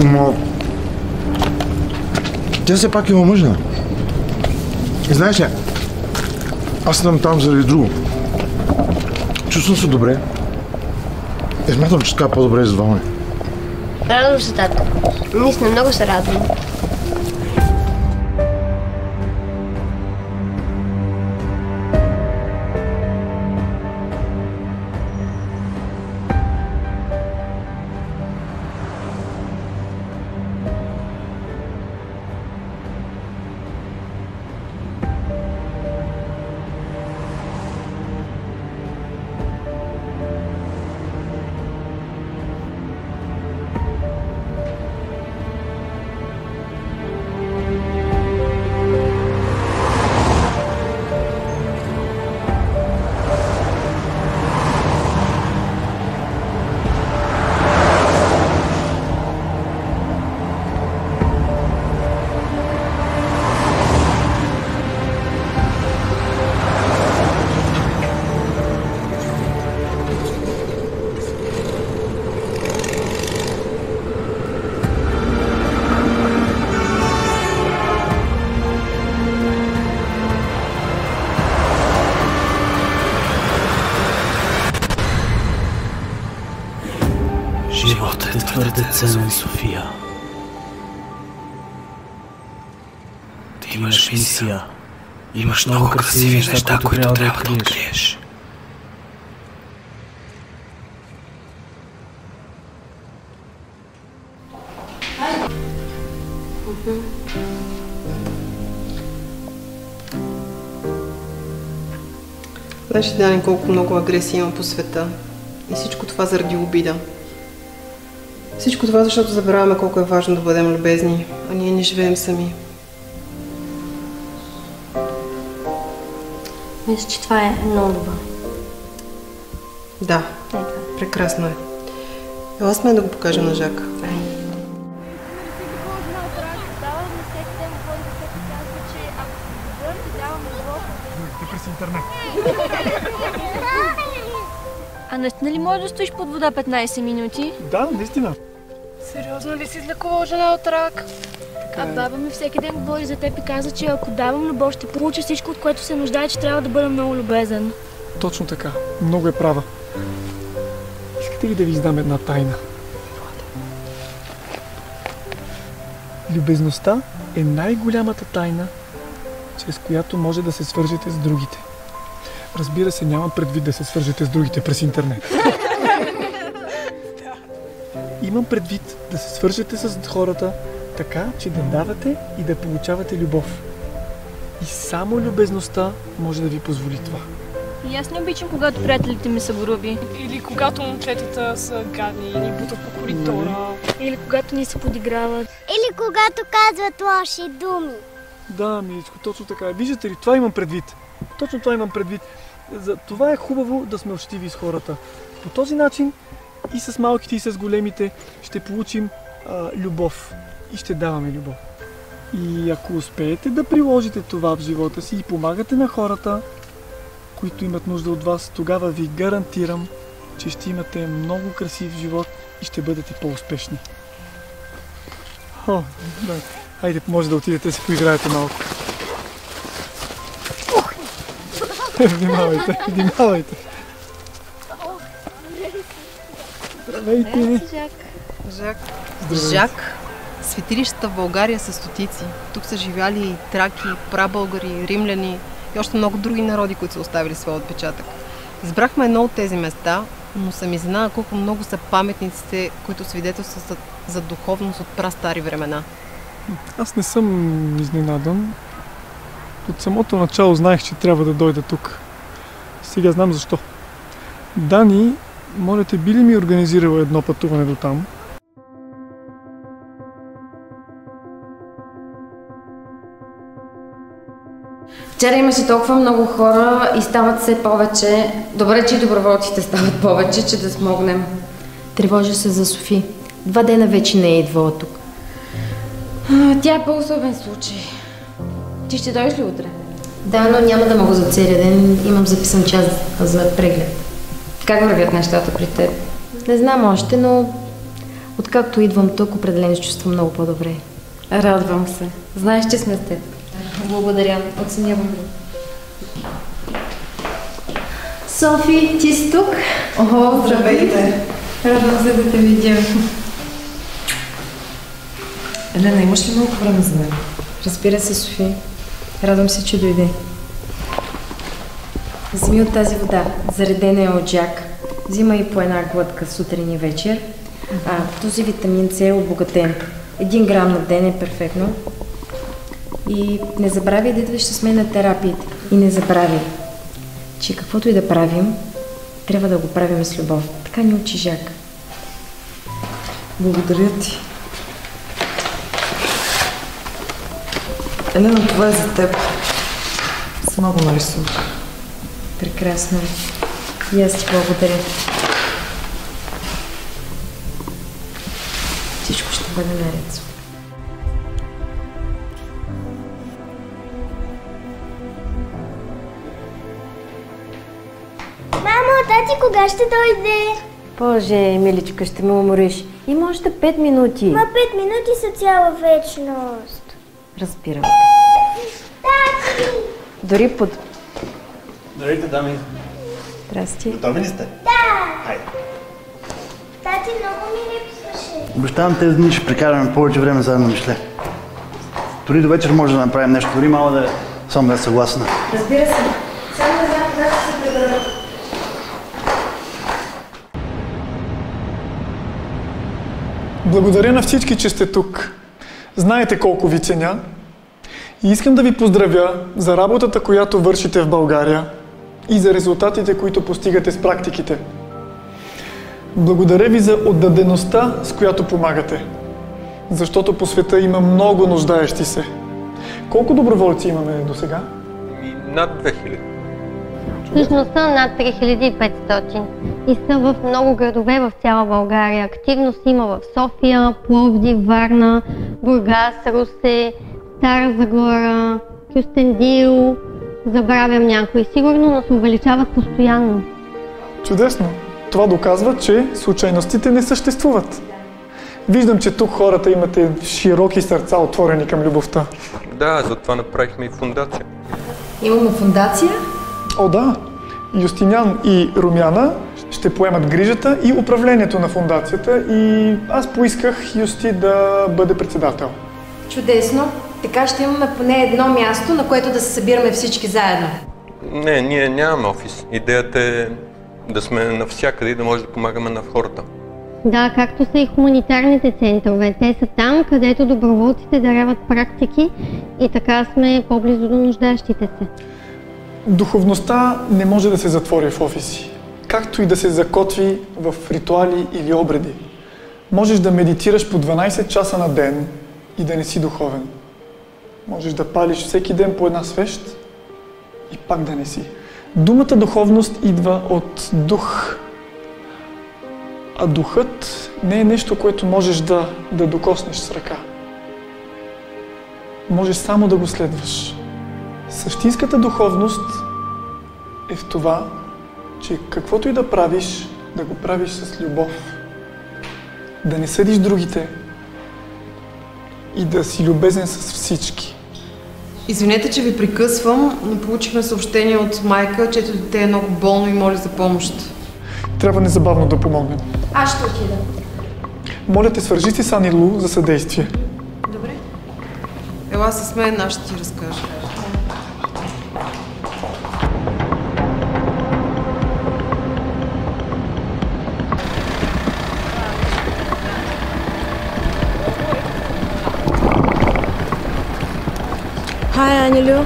но тя все пак има мъжна. И знаеш ли, аз съм там заради друго. Чувствам се добре. Смятам, че така е по-добре за двама. Радвам се, татко. Наистина много се радвам. Животът е твърде ценен, София. Ти имаш мисия. Имаш много красиви неща, които трябва да откриеш. Знаеш ли, Дани, колко много агресия има по света? И всичко това заради обида. Всичко това, защото забравяме колко е важно да бъдем любезни, а ние не живеем сами. Мисля, че това е много добро. Да, прекрасно е. Ела сме да го покажа на Жак. През интернет. А наистина ли можеш да стоиш под вода 15 минути? Да, наистина. Сериозно ли си излекувал жена от рак? А баба ми всеки ден говори за теб и каза, че ако давам любов, ще получа всичко, от което се нуждае, че трябва да бъда много любезен. Точно така. Много е права. Искате ли да ви издам една тайна? Любезността е най-голямата тайна, чрез която може да се свържете с другите. Разбира се, нямам предвид да се свържете с другите през интернет. Имам предвид да се свържете с хората така, че да давате и да получавате любов. И само любезността може да ви позволи това. И аз не обичам, когато приятелите ми са груби. Или когато момчетата са гадни и ни бутат по коридора. Или когато ни се подиграват. Или когато казват лоши думи. Да, миличко, точно така. Виждате ли, това имам предвид. Точно това имам предвид. За това е хубаво да сме учтиви с хората. По този начин и с малките, и с големите ще получим любов. И ще даваме любов. И ако успеете да приложите това в живота си и помагате на хората, които имат нужда от вас, тогава ви гарантирам, че ще имате много красив живот и ще бъдете по-успешни. Да. Хайде, може да отидете да се поиграете малко. Внимавайте, внимавайте. Здравейте! Жак. Жак. Светилищата в България са стотици. Тук са живяли траки, прабългари, римляни и още много други народи, които са оставили своя отпечатък. Избрахме едно от тези места, но съм изненада колко много са паметниците, които свидетелстват за духовност от прастари времена. Аз не съм изненадан. От самото начало знаех, че трябва да дойда тук. Сега знам защо. Дани, моля те, би ли ми организирала едно пътуване до там? Вчера имаше толкова много хора и стават все повече. Добре, че и доброволците стават повече, че да смогнем. Тревожа се за Софи. 2 дена вече не е идвала тук. Тя е по-особен случай. Ти ще дойдеш ли утре? Да, но няма да мога за целия ден. Имам записан час за преглед. Как вървят нещата при теб? Не знам още, но откакто идвам тук, определено се чувствам много по-добре. Радвам се. Знаеш, че сме с теб. Благодаря. Оценявам го. Софи, ти си тук? О, здравейте! Радвам се да те видя. Елена, имаш ли малко време за мен? Разбира се, Софи. Радвам се, че дойде. Вземи от тази вода. Заредена е от Жак. Взимай по една глътка сутрин и вечер. Този витамин С е обогатен. 1 грам на ден е перфектно. И не забравяй да идваш с мен на терапиите. И не забравяй, че каквото и да правим, трябва да го правим с любов. Така ни учи Жак. Благодаря ти. Елена, това е за теб. Сама го нарисувах. Прекрасно. И аз ти благодаря. Всичко ще бъде наред. Мамо, тати кога ще дойде? Боже, миличка, ще ме умориш. Има още 5 минути. 5 минути са цяла вечност. Разбирам. Тати! Дори под... Здравейте, дами. Здрасти. Готови ли сте? Да! Хайде. Тати, много ми липсваше. Обещавам тези дни ще прекараме повече време заедно, Мишле. Дори до вечер може да направим нещо, дори мама да съм да съгласна. Разбира се. Само не знам кога ще се прибера. Благодаря на всички, че сте тук. Знаете колко ви ценя. И искам да ви поздравя за работата, която вършите в България и за резултатите, които постигате с практиките. Благодаря ви за отдадеността, с която помагате. Защото по света има много нуждаещи се. Колко доброволци имаме до сега? Над 2000. Всъщност са над 3500 и са в много градове в цяла България. Активност има в София, Пловдив, Варна, Бургас, Русе, Стара Загора, Кюстендил, забравям някои сигурно, но се увеличават постоянно. Чудесно! Това доказва, че случайностите не съществуват. Виждам, че тук хората имате широки сърца, отворени към любовта. Да, затова направихме и фундация. Имаме фундация? О, да! Юстинян и Румяна ще поемат грижата и управлението на фундацията и аз поисках Юсти да бъде председател. Чудесно! Така ще имаме поне едно място, на което да се събираме всички заедно. Не, ние нямаме офис. Идеята е да сме навсякъде и да може да помагаме на хората. Да, както са и хуманитарните центрове. Те са там, където доброволците даряват практики и така сме по-близо до нуждащите се. Духовността не може да се затвори в офиси, както и да се закотви в ритуали или обреди. Можеш да медитираш по 12 часа на ден и да не си духовен. Можеш да палиш всеки ден по една свещ и пак да не си. Думата духовност идва от дух. А духът не е нещо, което можеш да докоснеш с ръка. можеш само да го следваш. Същинската духовност е в това, че каквото и да правиш, да го правиш с любов. Да не съдиш другите и да си любезен с всички. Извинете, че ви прекъсвам, но получихме съобщение от майка, чето дете е много болно и моли за помощ. Трябва незабавно да помогнем. Аз ще отида. Моля те, свържи си с Ани Лу за съдействие. Добре. Ела с мен, аз ще ти разкажа. Hi, Anilu.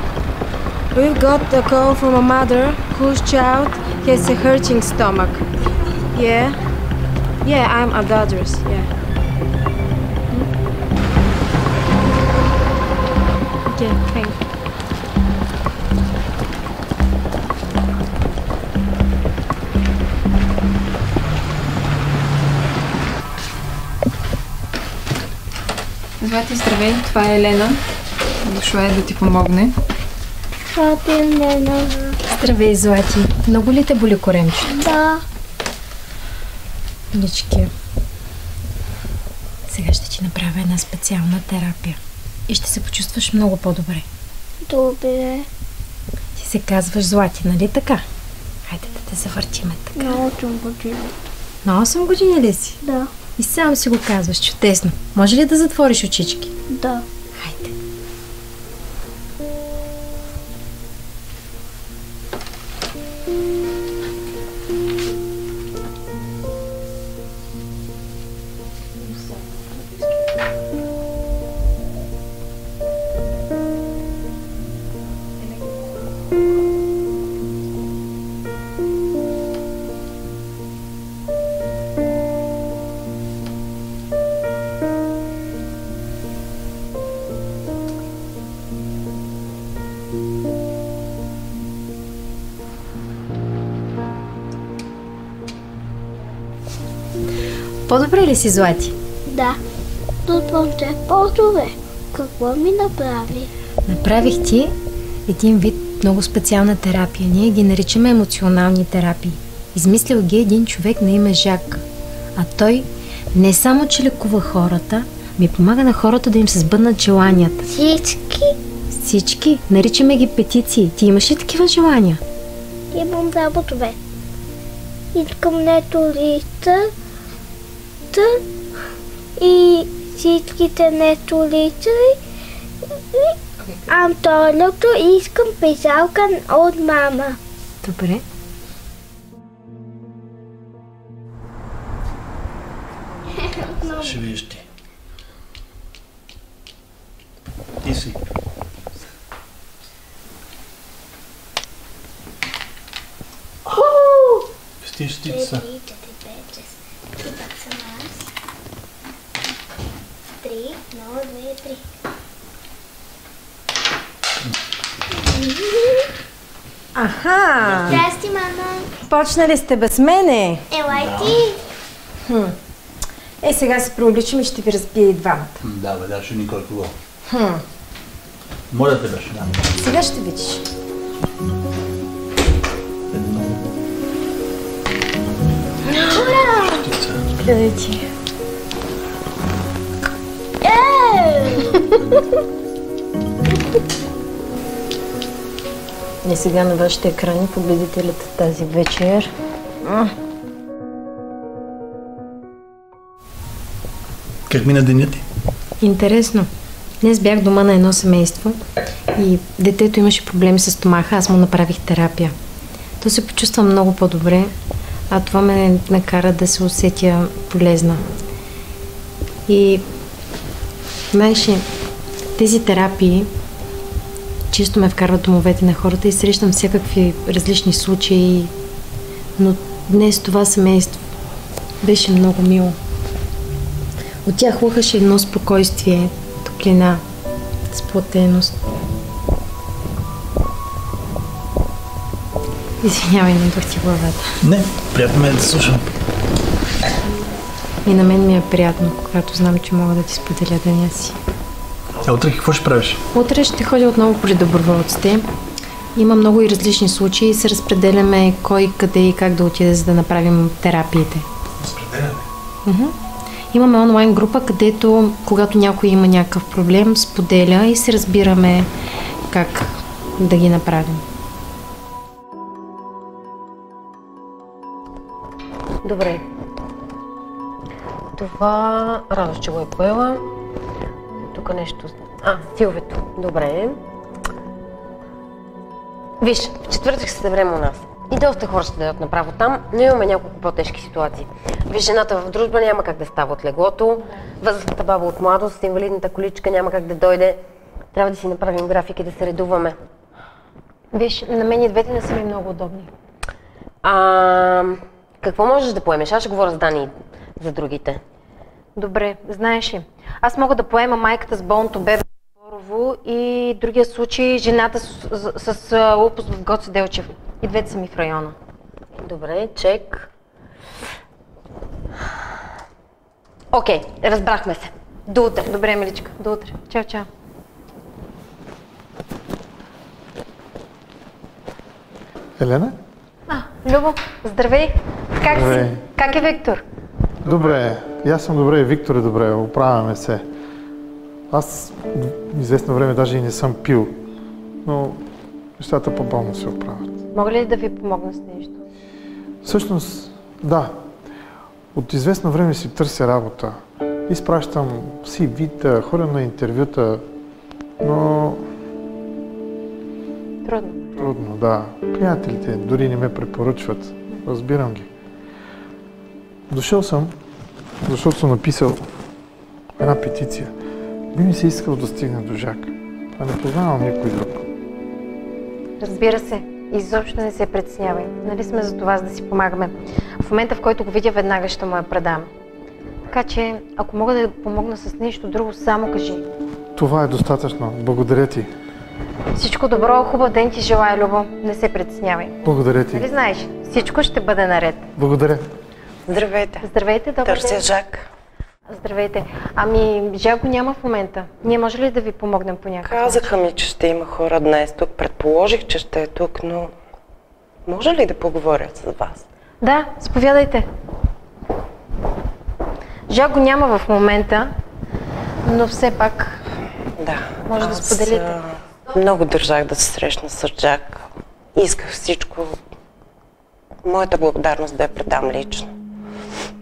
We've got a call from a mother whose child has a hurting stomach. Yeah? Yeah, I'm a doctor, yeah. Okay, thanks. Злати, здравей, това е Елена. Дошла е да ти помогне. Здравей, Злати. Много ли те боли коремчето? Да. Лички, сега ще ти направя една специална терапия и ще се почувстваш много по-добре. Добре. Ти се казваш Злати, нали така? Хайде да те завъртиме така. На 8 години. На 8 години ли си? Да. И сам си го казваш, чудесно. Може ли да затвориш очички? Да. Хайде. По-добре ли си, Злати? Да. Чувствам се по-добре. Какво ми направи? Направих ти един вид много специална терапия. Ние ги наричаме емоционални терапии. Измислил ги един човек на име Жак. А той не само, че лекува хората, ми помага на хората да им се сбъднат желанията. Всички? Всички. Наричаме ги петиции. Ти имаш ли такива желания? Имам само две. Искам не туриста и всичките не туристи. А второто искам писалка от мама. Добре. Ще видиш ти. Ти си. Стищите са. 3, 0, 2, 3. Аха! Здрасти, мама. Почнали сте без мене? Елай ти. Сега се преобличам и ще ви разбия и двамата. Да, бе, да, ще никой кого. Моля те беше, да. Сега ще видиш. Гледай ти. И сега на вашите екрани победителите тази вечер. Как мина денят ти? Интересно. Днес бях дома на едно семейство и детето имаше проблеми с стомаха. Аз му направих терапия. То се почувства много по-добре, а това ме накара да се усетя полезна. И знаеш ли, тези терапии често ме вкарват домовете на хората и срещам всякакви различни случаи, но днес това семейство беше много мило. От тях лъхаше едно спокойствие, топлина, сплотеност. Извинявай, не върти главата. Не, приятно ме е да слушам. И на мен ми е приятно, когато знам, че мога да ти споделя деня си. Утре какво ще правиш? Утре ще ходя отново при доброволците. Има много и различни случаи и се разпределяме кой, къде и как да отиде, за да направим терапиите. Разпределяме? Имаме онлайн група, където, когато някой има някакъв проблем, споделя и се разбираме как да ги направим. Добре. Това Радо ще го е поела. Тук нещо... филвето. Добре. Виж, в четвъртък ще се съберем у нас. И доста хора ще дадат направо там, но имаме няколко по-тежки ситуации. Виж, жената в дружба няма как да става от леглото, възрастната баба от младост, инвалидната количка няма как да дойде. Трябва да си направим график и да се редуваме. Виж, на мен и двете не са ми много удобни. Какво можеш да поемеш? Аз ще говоря с Дани за другите. Добре, знаеш ли, аз мога да поема майката с болното бебе в Борово и другия случай жената с лупус в Гоце Делчев. И двете са ми в района. Добре, чек. Окей, разбрахме се. До утре. Добре, миличка, до утре. Чао, чао. Елена? Любо, здравей! Как си? Как е Виктор? Добре, и аз съм добре, и Виктор е добре, оправяме се. Аз известно време даже и не съм пил, но нещата по-бавно се оправят. Мога ли да ви помогна с нещо? Всъщност, да. От известно време си търся работа. Изпращам CV-та, ходя на интервюта, но... Трудно, да. Приятелите дори не ме препоръчват. Разбирам ги. Дошъл съм, защото съм написал една петиция. Би ми се искал да стигна до Жак. А не познавам никой друг. Разбира се, изобщо не се притеснявай. Нали сме за това, за да си помагаме. В момента, в който го видя, веднага ще му я предам. Така че, ако мога да помогна с нещо друго, само кажи. Това е достатъчно. Благодаря ти. Всичко добро, хубав ден ти желая, Любо. Не се притеснявай. Благодаря ти. Нали знаеш, всичко ще бъде наред. Благодаря. Здравейте. Здравейте, добър ден. Търся Жак. Здравейте. Жак го няма в момента. Ние може ли да ви помогнем по някакъв начин? Казаха ми, че ще има хора днес тук. Предположих, че ще е тук, но може ли да поговоря с вас? Да, заповядайте. Жак го няма в момента, но все пак може да споделите. Много държах да се срещна с Жак. Исках всичко. Моята благодарност да я предам лично.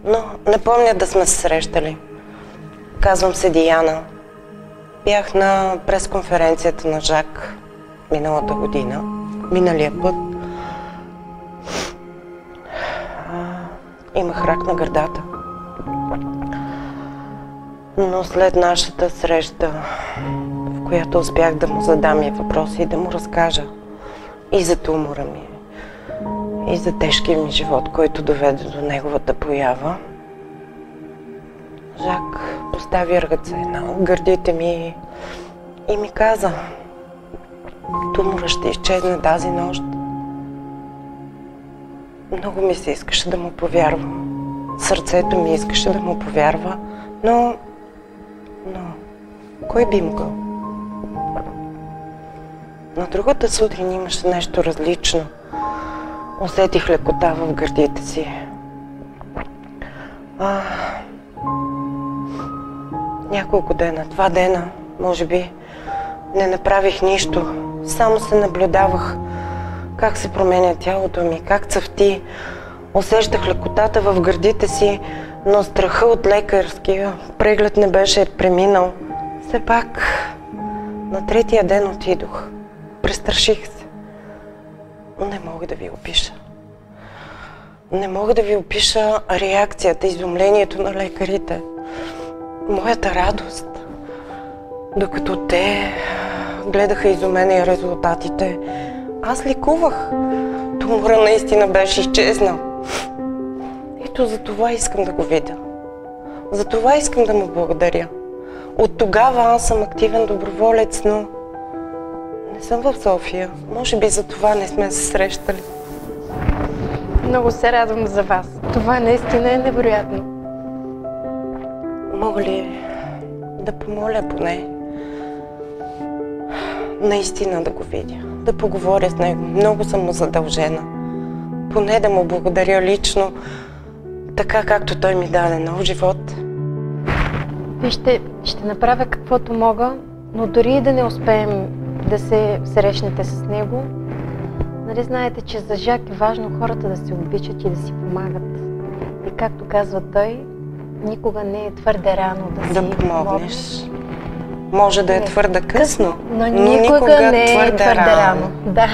Но не помня да сме се срещали. Казвам се Диана. Бях на пресконференцията на Жак миналата година, миналия път. Имах рак на гърдата. Но след нашата среща, в която успях да му задам и въпроси и да му разкажа и за тумора ми, и за тежкия ми живот, който доведе до неговата поява, Жак постави ръце на гърдите ми и ми каза: тумора ще изчезне тази нощ. Много ми се искаше да му повярвам. Сърцето ми искаше да му повярва, но кой би могъл? На другата сутрин имаше нещо различно. Усетих лекота в гърдите си. Няколко дена, 2 дена, може би, не направих нищо. Само се наблюдавах как се променя тялото ми, как цъфти. Усещах лекотата в гърдите си, но страха от лекарския преглед не беше преминал. Все пак, на 3-тия ден отидох. Престраших се. Не мога да ви опиша. Не мога да ви опиша реакцията, изумлението на лекарите. Моята радост. Докато те гледаха изумени резултатите, аз лекувах. Тумора наистина беше изчезнал. Ето за това искам да го видя. За това искам да му благодаря. От тогава аз съм активен доброволец, но не съм в София. Може би за това не сме се срещали. Много се радвам за вас. Това наистина е невероятно. Мога ли да помоля поне наистина да го видя, да поговоря с него. Много съм му задължена. Поне да му благодаря лично, така както той ми даде нов живот. Вижте, ще направя каквото мога, но дори и да не успеем да се срещнете с него, нали знаете, че за Жак е важно хората да се обичат и да си помагат. И както казва той, никога не е твърде рано да помогнеш. Може да е твърде късно, но никога не е твърде рано. Да.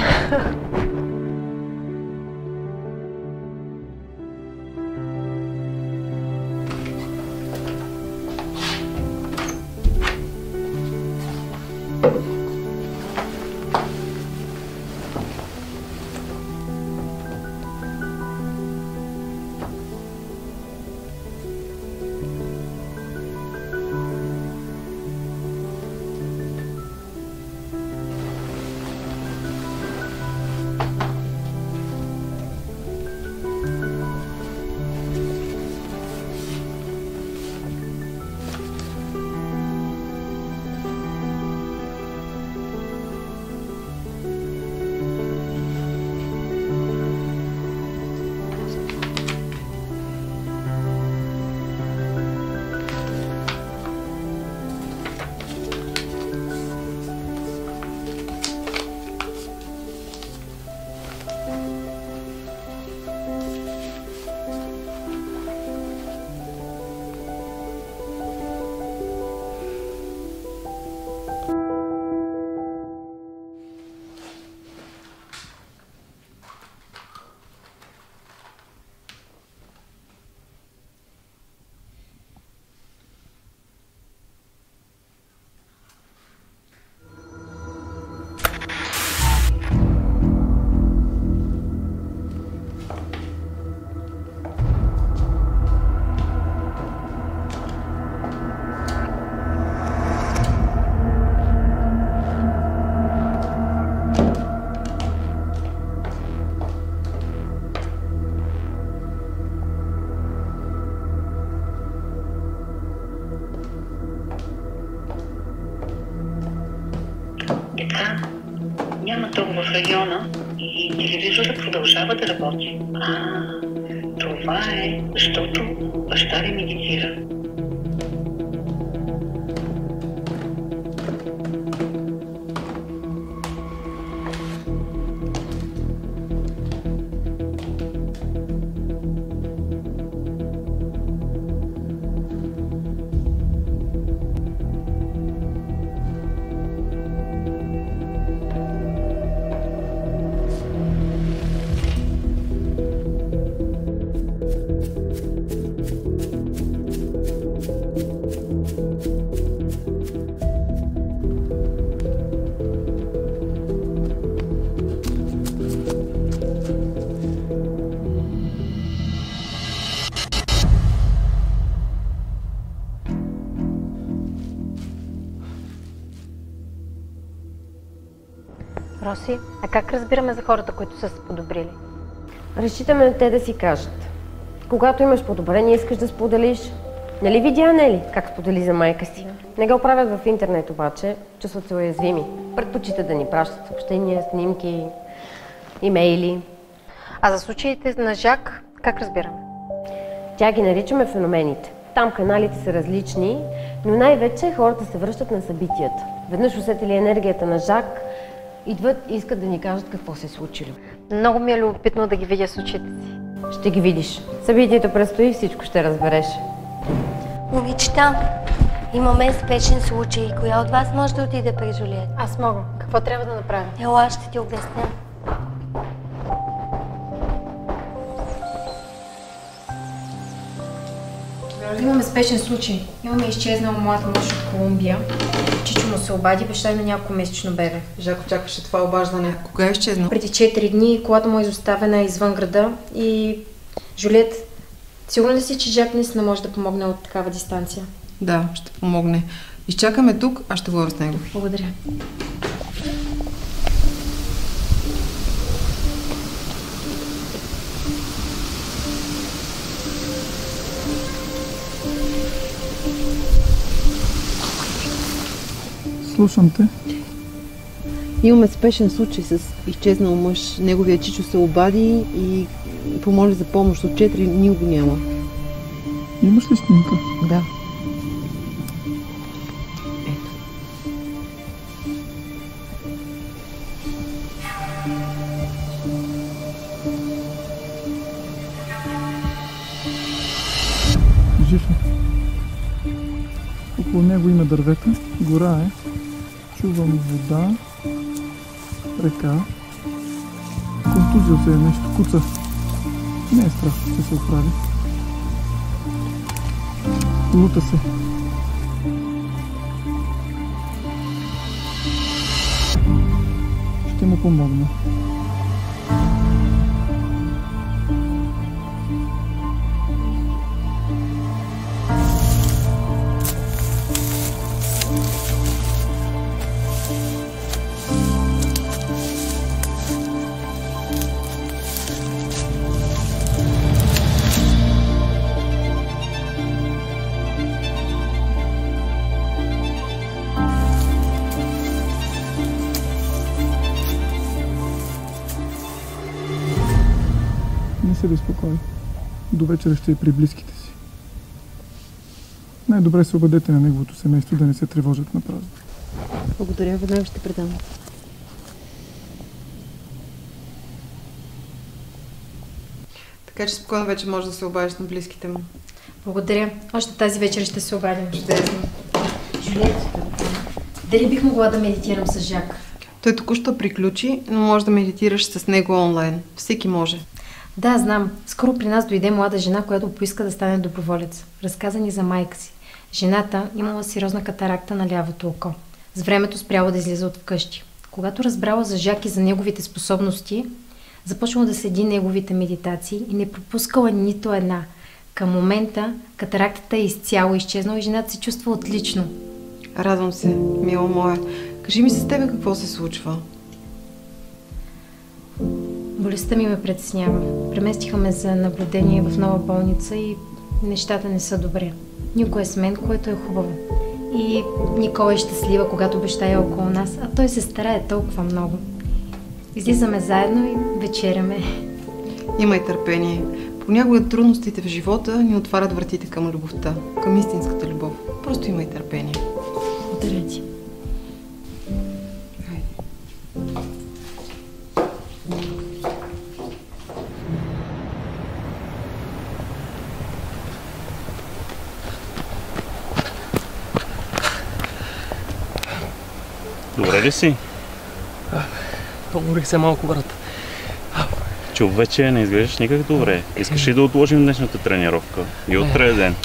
Няма толкова в района и телевизорът продължава да работи. Това е защото баща ви медитира. Роси, а как разбираме за хората, които са се подобрили? Разчитаме на те да си кажат. Когато имаш подобрение, искаш да споделиш. Нали видя Нели как сподели за майка си? Не го правят в интернет обаче, чувстват се уязвими. Предпочитат да ни пращат съобщения, снимки, имейли. А за случаите на Жак, как разбираме? Тя ги наричаме феномените. Там каналите са различни, но най-вече хората се връщат на събитията. Веднъж усетили енергията на Жак, идват и искат да ни кажат какво се е случило. Много ми е любопитно да ги видя с очите си. Ще ги видиш. Събитието предстои и всичко ще разбереш. Момичета, имаме спешен случай. Коя от вас може да отиде при Жулиет? Аз мога. Какво трябва да направим? Ела, ще ти обясня. Имаме спешен случай. Имаме изчезнал млад мъж от Колумбия. Чичо му се обади, баща има няколко месечно бебе. Жак очакваше това обаждане. Кога е изчезнал? Преди 4 дни колата му е изоставена извън града и Жулиет, сигурна ли си, че Жак наистина може да помогне от такава дистанция? Да, ще помогне. Изчакаме тук, аз ще говоря с него. Благодаря. Слушам те. Имаме спешен случай с изчезнал мъж. Неговия чичо се обади и помоли за помощ. От 4 дни го няма. Имаш ли снимка? Да. Жив е. Около него има дървета, гора е. Чувам вода, река. Контузил се е нещо, куца. Не е страх, ще се оправи. Лута се. Ще му помогна. Не се безпокой. До вечера ще е при близките си. Най-добре се обадете на неговото семейство да не се тревожат на празно. Благодаря, веднага ще предам. Така че спокойно вече може да се обадиш на близките му. Благодаря. Още тази вечер ще се обадим. Чудесно. Жулиет, дали бих могла да медитирам с Жак? Той току-що приключи, но може да медитираш с него онлайн. Всеки може. Да, знам. Скоро при нас дойде млада жена, която поиска да стане доброволец. Разказа ни за майка си. Жената имала сериозна катаракта на лявото око. С времето спряла да излиза от вкъщи. Когато разбрала за Жак и за неговите способности, започнала да следи неговите медитации и не пропускала нито една. Към момента катарактата е изцяло изчезнала и жената се чувства отлично. Радвам се, мила моя. Кажи ми с тебе какво се случва. Болестта ми ме притеснява. Преместиха ме за наблюдение в нова болница и нещата не са добре. Никой е с мен, което е хубаво. И Никола е щастлива, когато баща е около нас, а той се старае толкова много. Излизаме заедно и вечеряме. Имай търпение. Понякога трудностите в живота ни отварят вратите към любовта, към истинската любов. Просто имай търпение. Благодаря ти. Добре ли си? Поморих се малко, брат. Човече, не изглеждаш никак добре. Искаш ли да отложим днешната тренировка? И утре е ден.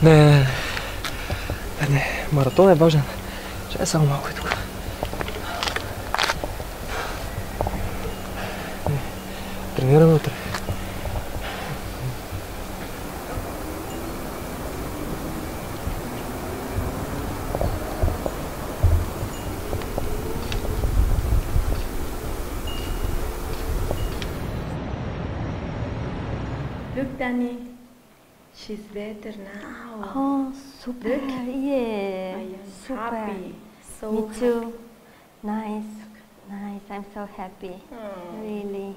Не. Маратон е важен. Ще е само малко и тук. Тренираме утре. Look, Danny. She's better now. Oh, super. Look. Yeah, I am super. happy. So Me too. happy. Nice. I'm so happy. Really.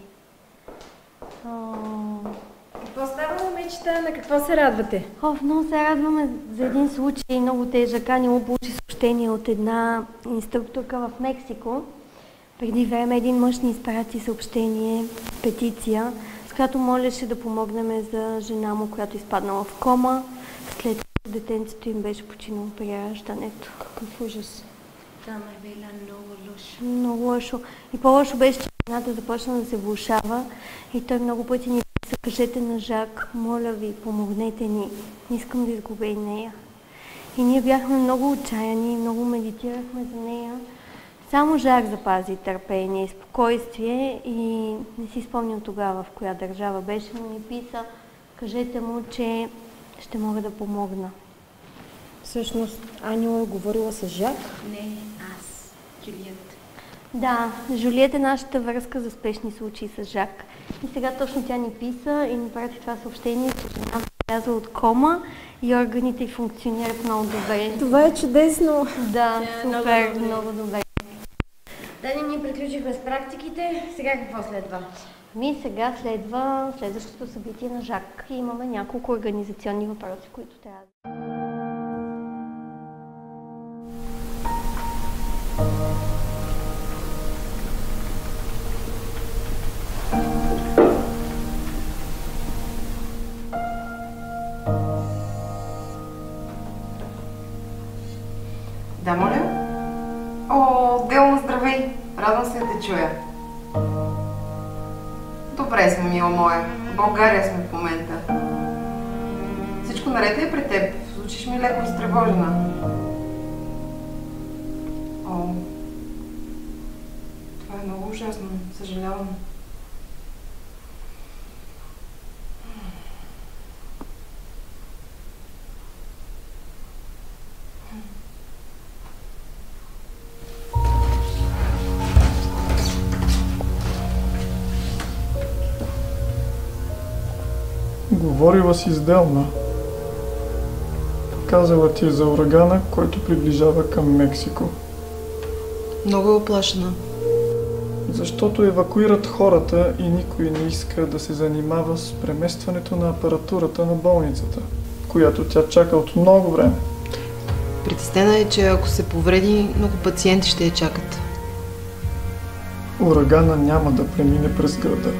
Какво става, момичета? На какво се радвате? Много се радваме за един случай, много тежък. Ани получи съобщение от една инструкторка в Мексико. Преди време един мъж ни изпрати съобщение, петиция, с която молеше да помогнем за жена му, която изпаднала в кома, след като детенцето им беше починало при раждането. Какъв ужас. Да, ме била много лошо. Много лошо. И по-лошо беше, че жената започна да се влошава и той много пъти ни писа: кажете на Жак, моля ви, помогнете ни. Не искам да изгубя и нея. И ние бяхме много отчаяни, много медитирахме за нея. Само Жак запази търпение и спокойствие и не си спомням тогава в коя държава беше, но ми писа: кажете му, че ще мога да помогна. Всъщност, Аня е говорила с Жак? Не, аз. Жулиет. Да, Жулиет е нашата връзка за спешни случаи с Жак. И сега точно тя ни писа и ни прати това съобщение, че жена е излязла от кома и органите й функционират много добре. Това е чудесно! Да, много супер, добре. много добре. Дани, Приключихме с практиките, сега какво следва? Сега следва следващото събитие на Жак. Имаме няколко организационни въпроси, които трябва да... Да, моля? О, Делма, здравей! Радвам се да те чуя. Добре сме, мила моя. В България сме в момента. Всичко наред ли е при теб? Звучиш ми леко разтревожена. О, това е много ужасно. Съжалявам. Говорила си с Делма. Казала ти за урагана, който приближава към Мексико. Много е оплашена. Защото евакуират хората и никой не иска да се занимава с преместването на апаратурата на болницата, която тя чака от много време. Притеснена е, че ако се повреди, много пациенти ще я чакат. Урагана няма да премине през града.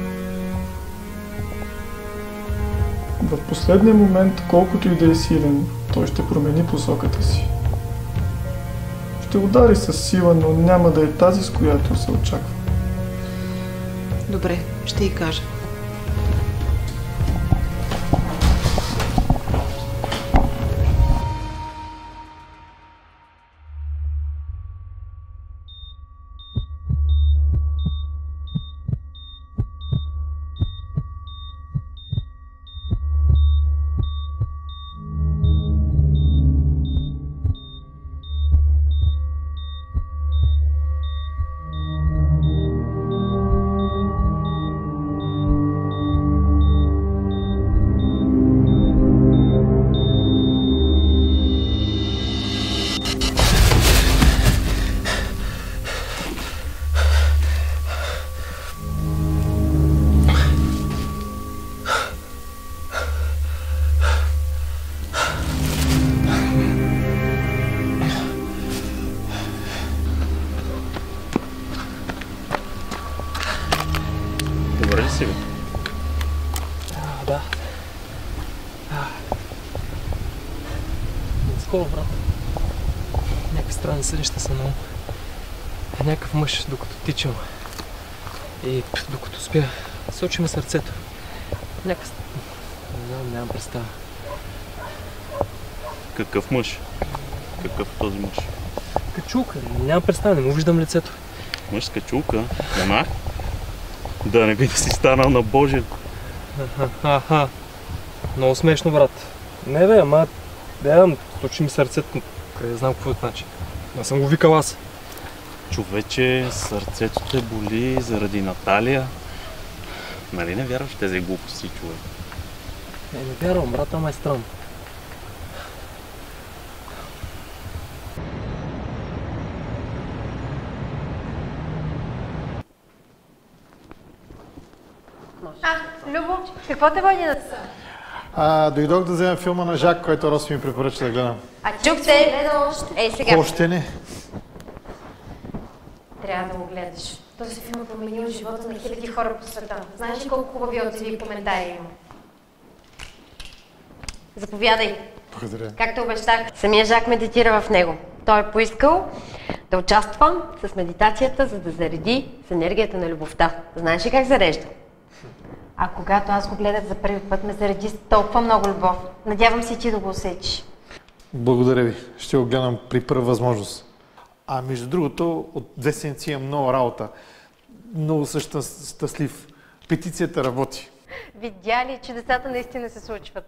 В последния момент, колкото и да е силен, той ще промени посоката си. Ще удари със сила, но няма да е тази, с която се очаква. Добре, ще й кажа. Да. Скоро, брат. Някакви странни среща са много. Някакъв мъж, докато тичам и докато спя, сочи ме сърцето. Някакъв... Не знам, нямам представа. Какъв мъж? Какъв този мъж? Качулка, нямам представа, не му виждам лицето. Мъж с качулка? Монах? Да не би да си станал на Божия. Аха. Много смешно, брат. Не бе, ама... Да, точи ми сърцето. Къде знам какво значи. Не съм го викал аз. Човече, сърцето те боли заради Наталия. Нали не вярваш в тези глупости, човек? Не вярвам, брат, ама е странно. Любо, какво те води да Дойдох да взема филма на Жак, който Роси ми препоръча да гледам. А чук се! Ей, сега. Още не. Трябва да го гледаш. Този филм е променил живота на хиляди хора по света. Знаеш ли колко хубави отзиви и коментари има? Заповядай. Благодаря. Както обещах, самия Жак медитира в него. Той е поискал да участва с медитацията, за да зареди с енергията на любовта. Знаеш ли как зарежда? А когато аз го гледах за първи път, ме зареди с толкова много любов. Надявам се и ти да го усетиш. Благодаря ви. Ще го гледам при първа възможност. А между другото, от 2 седмици имам много работа. Много съм щастлив. Петицията работи. Видя ли, че децата наистина се случват?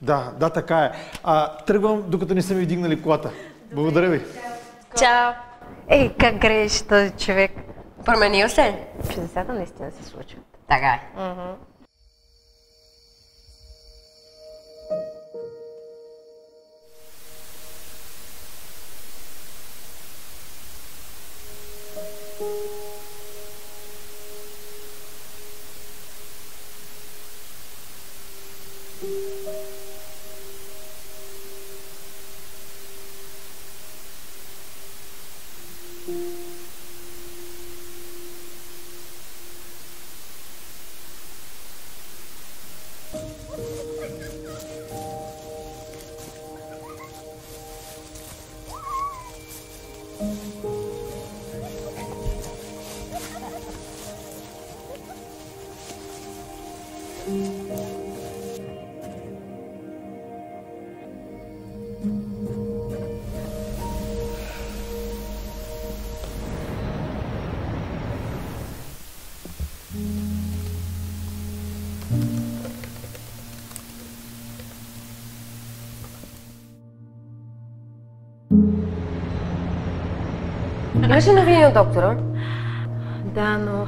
Да, така е. Тръгвам, докато не са ми вдигнали колата. Благодаря ви. Чао! Ей, как грееш този човек? Променил се? Чудесата наистина се случват. Така е. Имаш ли новини от доктора? Да, но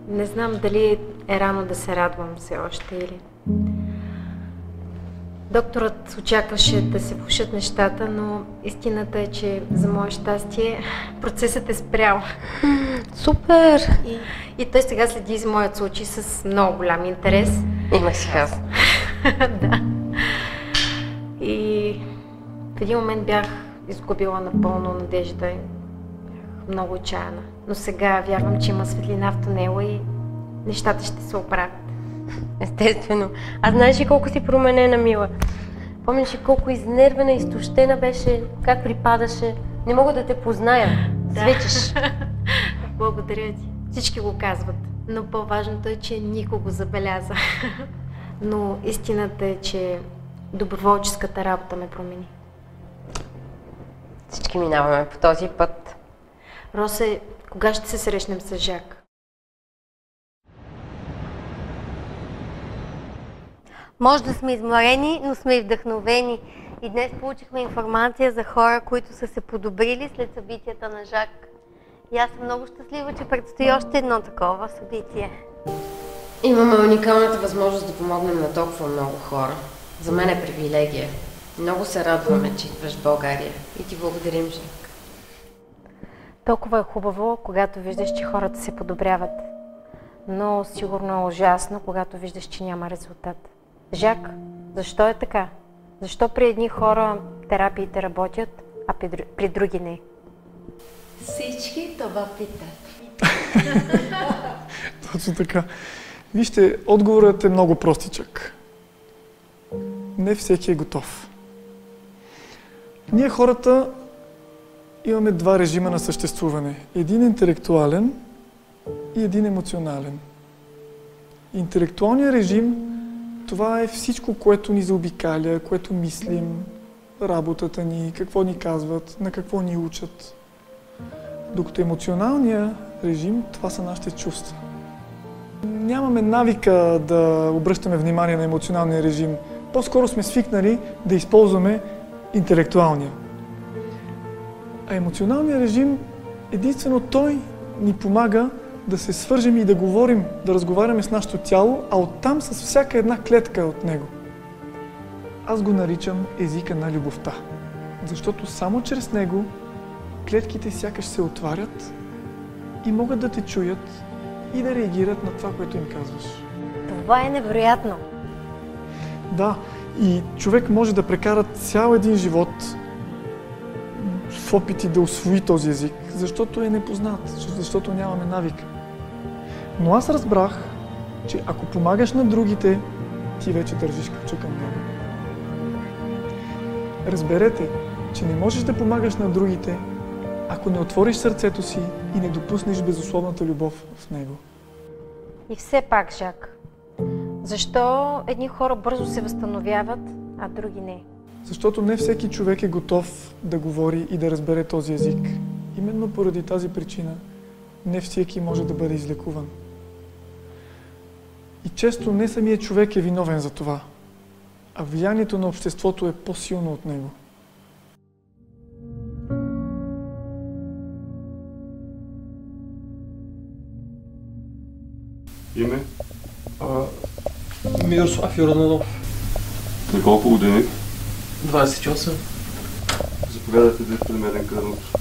не знам дали е рано да се радвам все още или... Докторът очакваше да се влошат нещата, но истината е, че за мое щастие процесът е спрял. Супер! И той сега следи за моят случай с много голям интерес. Имах си аз. Да. И в един момент бях изгубила напълно надежда и бях много отчаяна. Но сега вярвам, че има светлина в тунела и нещата ще се оправят. Естествено. А знаеш ли колко си променена, Мила? Помниш ли колко изнервена и изтощена беше, как припадаше? Не мога да те позная. Свечеш. Благодаря ти. Всички го казват. Но по-важното е, че никой го забеляза. Но истината е, че доброволческата работа ме промени. Всички минаваме по този път. Росе, кога ще се срещнем с Жак? Може да сме изморени, но сме и вдъхновени. И днес получихме информация за хора, които са се подобрили след събитията на Жак. И аз съм много щастлива, че предстои още едно такова събитие. Имаме уникалната възможност да помогнем на толкова много хора. За мен е привилегия. Много се радваме, че идваш в България и ти благодарим, Жак. Толкова е хубаво, когато виждаш, че хората се подобряват. Но сигурно е ужасно, когато виждаш, че няма резултат. Жак, защо е така? Защо при едни хора терапиите работят, а при други не? Всички това питат. Точно така. Вижте, отговорът е много простичък. Не всеки е готов. Ние хората имаме два режима на съществуване. Един интелектуален и един емоционален. Интелектуалният режим, това е всичко, което ни заобикаля, което мислим, работата ни, какво ни казват, на какво ни учат. Докато емоционалният режим, това са нашите чувства. Нямаме навика да обръщаме внимание на емоционалния режим. По-скоро сме свикнали да използваме интелектуалния. А емоционалният режим, единствено той ни помага да се свържем и да говорим, да разговаряме с нашето тяло, а оттам с всяка една клетка от него. Аз го наричам езика на любовта, защото само чрез него клетките сякаш се отварят и могат да те чуят и да реагират на това, което им казваш. Това е невероятно. Да, и човек може да прекара цял един живот в опити да усвои този език, защото е непознат, защото нямаме навика. Но аз разбрах, че ако помагаш на другите, ти вече държиш ключа към него. Разберете, че не можеш да помагаш на другите, ако не отвориш сърцето си и не допуснеш безусловната любов в него. И все пак, Жак, защо едни хора бързо се възстановяват, а други не? Защото не всеки човек е готов да говори и да разбере този език. Именно поради тази причина не всеки може да бъде излекуван. И често не самият човек е виновен за това, а влиянието на обществото е по-силно от него. Име? Мирослав Йорданов. На колко години? 28. Заповядайте да при мен кръвното.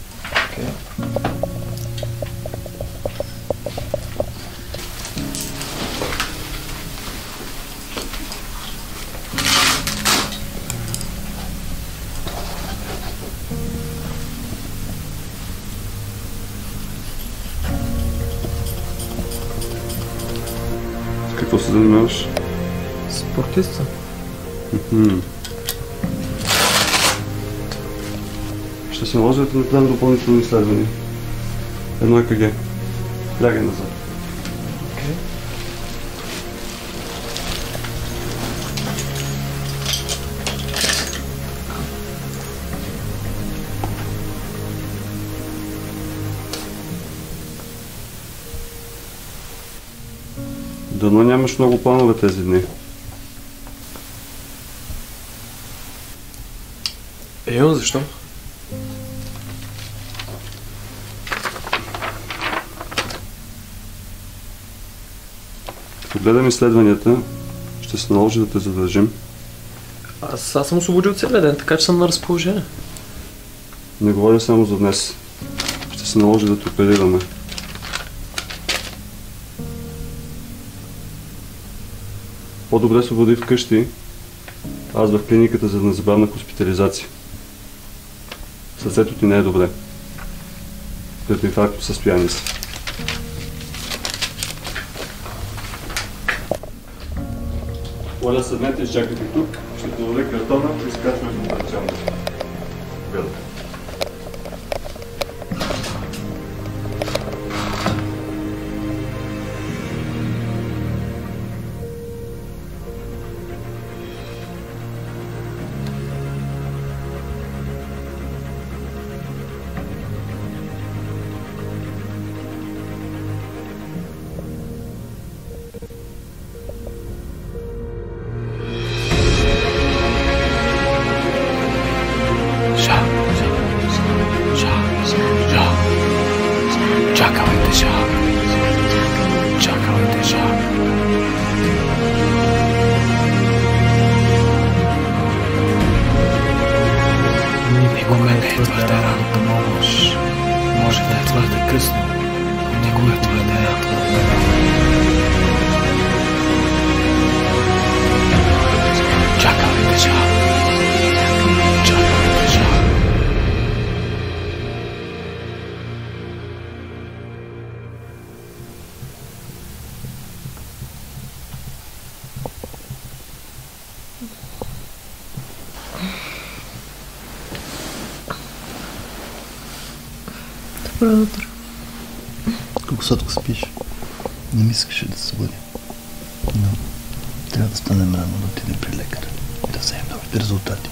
какво се занимаваш? Спортист съм. Ще се наложи да ти направим допълнителни изследвания. Едно ЕКГ. Лягай назад. Дано нямаш много планове тези дни. Защо? Като гледам изследванията, ще се наложи да те задържим. Аз съм освободил целия ден, така че съм на разположение. Не говоря само за днес. Ще се наложи да те оперираме. По-добре се води вкъщи, аз в клиниката за незабавна хоспитализация. Сърцето ти не е добре. Като инфарктно състояние си. Моля, седнете и изчакайте тук. Ще подаде картона и изкачваме в операционната. Гледате. Добро утро. Колко сладко спиш? Не ми искаше да се събуди. Но трябва да станем рано, да отидем при лекаря и да вземем новите резултати.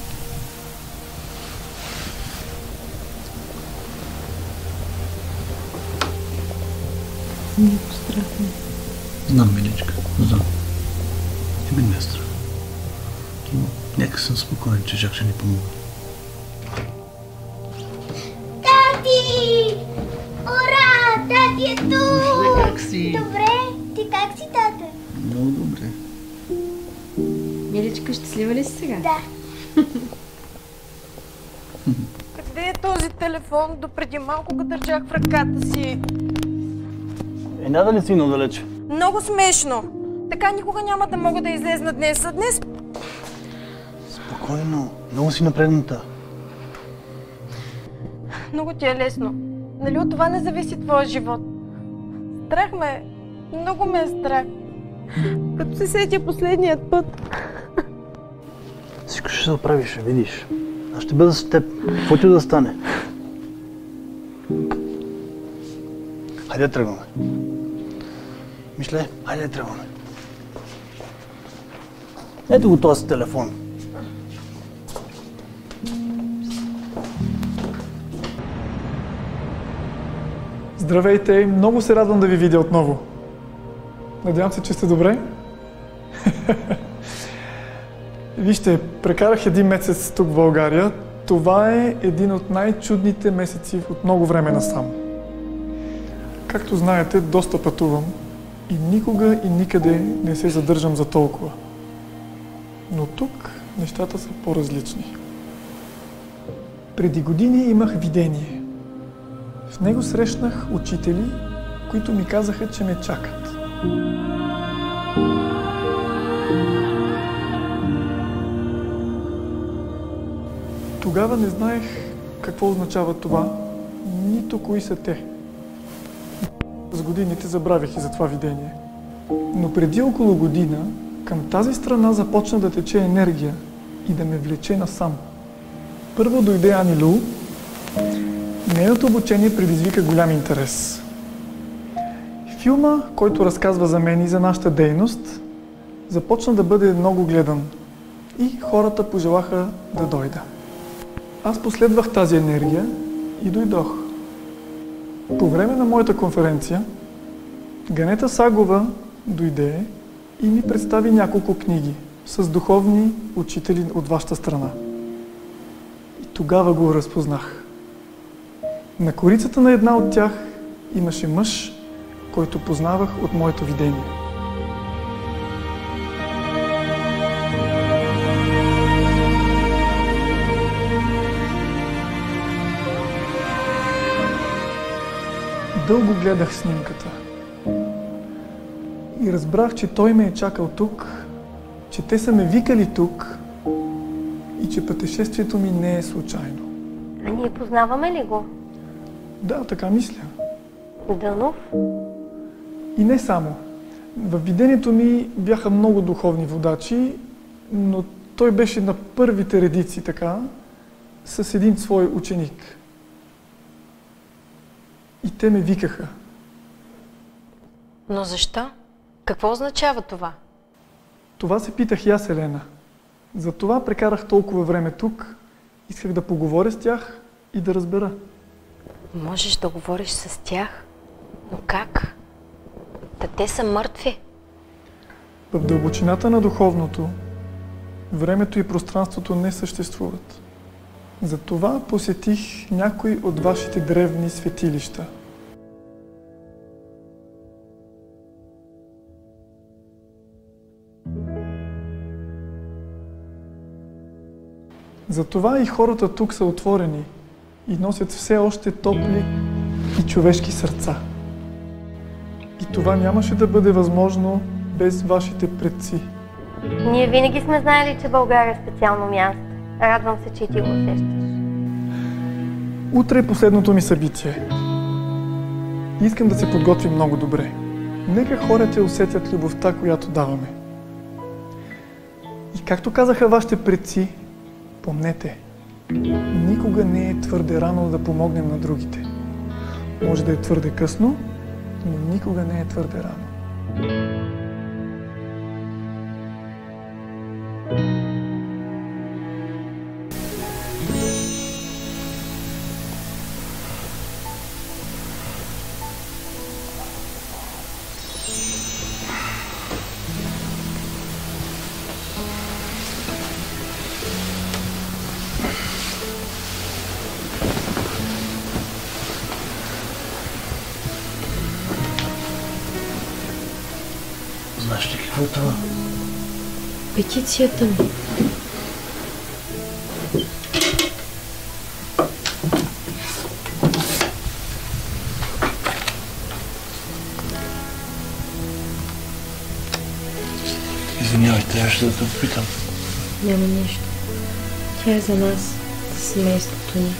Не го страхме. Знам, миличка, знам. И мен ме е страх. Но някак съм спокоен, че Жак ще ни помогне. Тати! Ура! Тати е тук! Как си? Добре. Ти как си, тата? Много добре. Миличка, щастлива ли си сега? Да. Къде е този телефон? Допреди малко го държах в ръката си. Няма ли сигнал далече? Много смешно. Така никога няма да мога да излезна днес. А днес... Спокойно. Много си напрегната. Много ти е лесно. Нали от това не зависи твоя живот? Страх ме. Много ме е страх. Като се сетя последният път. Всичко ще се оправиш, ще видиш. Аз ще бъда с теб. Каквото да стане. Хайде да тръгваме. Мишле, хайде да тръгваме. Ето го този телефон. Здравейте! Много се радвам да ви видя отново. Надявам се, че сте добре. Вижте, прекарах 1 месец тук в България. Това е един от най-чудните месеци от много време насам. Както знаете, доста пътувам и никога и никъде не се задържам за толкова. Но тук нещата са по-различни. Преди години имах видение. В него срещнах учители, които ми казаха, че ме чакат. Тогава не знаех какво означава това, нито кои са те. С годините забравих и за това видение. Но преди около година към тази страна започна да тече енергия и да ме влече насам. Първо дойде Ани Лу. Нейното обучение предизвика голям интерес. Филма, който разказва за мен и за нашата дейност, започна да бъде много гледан и хората пожелаха да дойда. Аз последвах тази енергия и дойдох. По време на моята конференция Ганета Сагова дойде и ми представи няколко книги с духовни учители от вашата страна. И тогава го разпознах. На корицата на една от тях имаше мъж, който познавах от моето видение. Дълго гледах снимката и разбрах, че той ме е чакал тук, че те са ме викали тук и че пътешествието ми не е случайно. А ние познаваме ли го? Да, така мисля. Дънов? И не само. Във видението ми бяха много духовни водачи, но той беше на първите редици така, с един свой ученик. И те ме викаха. Но защо? Какво означава това? Това се питах и аз, Елена. Затова прекарах толкова време тук, исках да поговоря с тях и да разбера. Можеш да говориш с тях, но как? Да те са мъртви. В дълбочината на духовното, времето и пространството не съществуват. Затова посетих някои от вашите древни светилища. Затова и хората тук са отворени и носят все още топли и човешки сърца. И това нямаше да бъде възможно без вашите предци. Ние винаги сме знаели, че България е специално място. Радвам се, че и ти го усещаш. Утре е последното ми събитие. Искам да се подготвим много добре. Нека хората усетят любовта, която даваме. И както казаха вашите предци, помнете, никога не е твърде рано да помогнем на другите. Може да е твърде късно, но никога не е твърде рано. Знаеш ли какво е това? Петицията ми. Извинявай, трябваше да те попитам. Няма нищо. Тя е за нас, за семейството ни,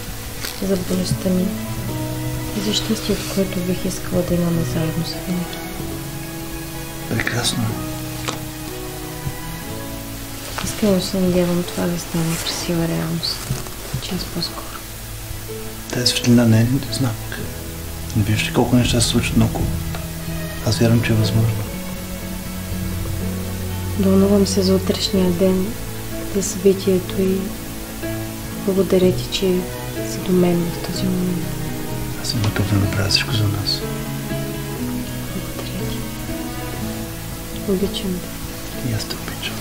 за болестта ми и за щастието, което бих искала да имаме заедно с винаги. Прекрасно. Искрено се надявам това да стане красива реалност. Час по-скоро. Тази светлина не е знак. Не виждаш ли колко неща се случват наоколо? Аз вярвам, че е възможно. Вълнувам се за утрешния ден, за събитието и благодаря ти, че си до мен в този момент. Аз съм готов да направя всичко за нас. Благодаря ти. Обичам те. И аз те обичам.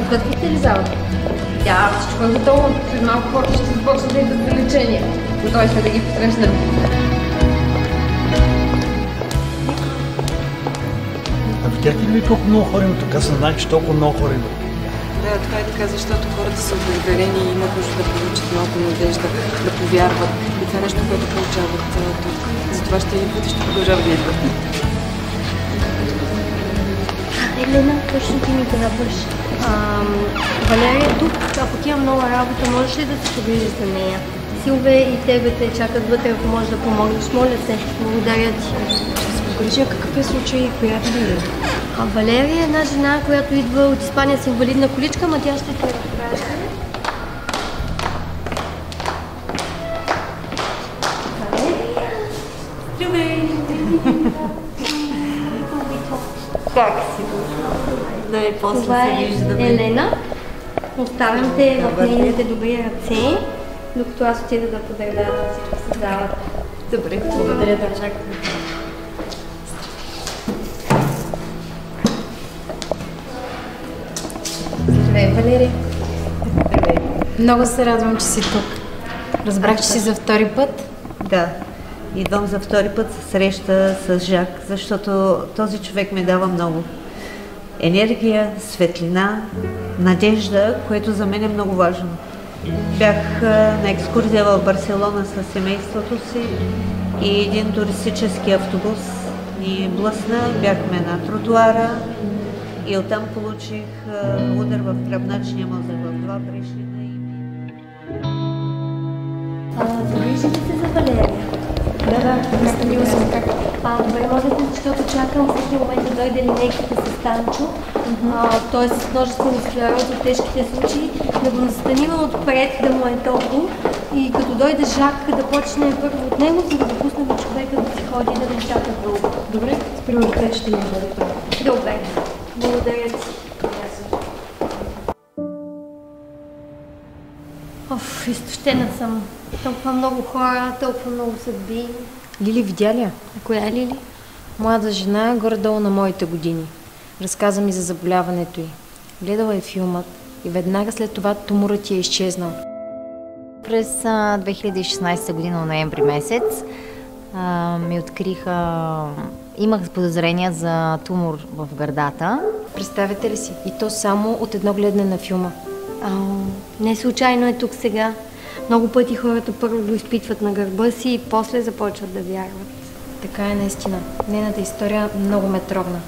Отвъдвате ли залата? Да, всичко е готово. След малко хората ще започнат да идват за лечение. Готови сме да ги посрещнем. А видяхте ли колко много хора има тук? Аз не знаех, че толкова много хора има. Да, така и така, защото хората са удовлетворени и имат нужда да получат малко надежда, да повярват. И това е нещо, което получават тук. Затова ще идват и ще продължават да идват. Елена, точно ти ми трябваш. Валерия тук, а пък има много работа. Можеш ли да се погрижиш за нея? Силве и тебе те чакат вътре, ако можеш да помогнеш. Моля те, благодаря ти. Ще се погрижа. Какъв е случай и коя е? Валерия е една жена, която идва от Испания с инвалидна количка, ама тя ще те разкаже. Как си? Да е после се виждаме. Елена. Оставям те в нейните добри ръце, докато аз отида да подредя всичко в залата. Добре, благодаря да чакам. Здравей, Валерия. Здравей. Много се радвам, че си тук. Разбрах, че си за втори път. Да. Идвам за втори път за среща с Жак, защото този човек ми дава много. Енергия, светлина, надежда, което за мен е много важно. Бях на екскурзия в Барселона с семейството си и един туристически автобус ни блъсна, бяхме на тротуара и оттам получих удар в гръбначния мозък в 2 пришина и... Загрижите се за Валерия? Да, настанила съм как. Добре, може да, защото чакам всеки момент да дойде линейката с Станчо. Той е с множествени склероз от тежките случаи, да го настаним отпред, да му е топло и като дойде Жак да почне първо от него, за да допуснем човека да си ходи, да не чака дълго. Добре, с приоритет ще ми бъде това. Добре, благодаря ти. Изтощена съм. Толкова много хора, толкова много съдби. Лили видя ли я? Коя е Лили? Млада жена, горе-долу на моите години. Разказа ми за заболяването й. Гледала е филмът и веднага след това туморът ти е изчезнал. През 2016 година, ноември месец, ми откриха... Имах подозрения за тумор в гърдата. Представете ли си? И то само от едно гледане на филма. Не случайно е тук сега. Много пъти хората първо го изпитват на гърба си и после започват да вярват. Така е наистина. Нейната история много ме трогна.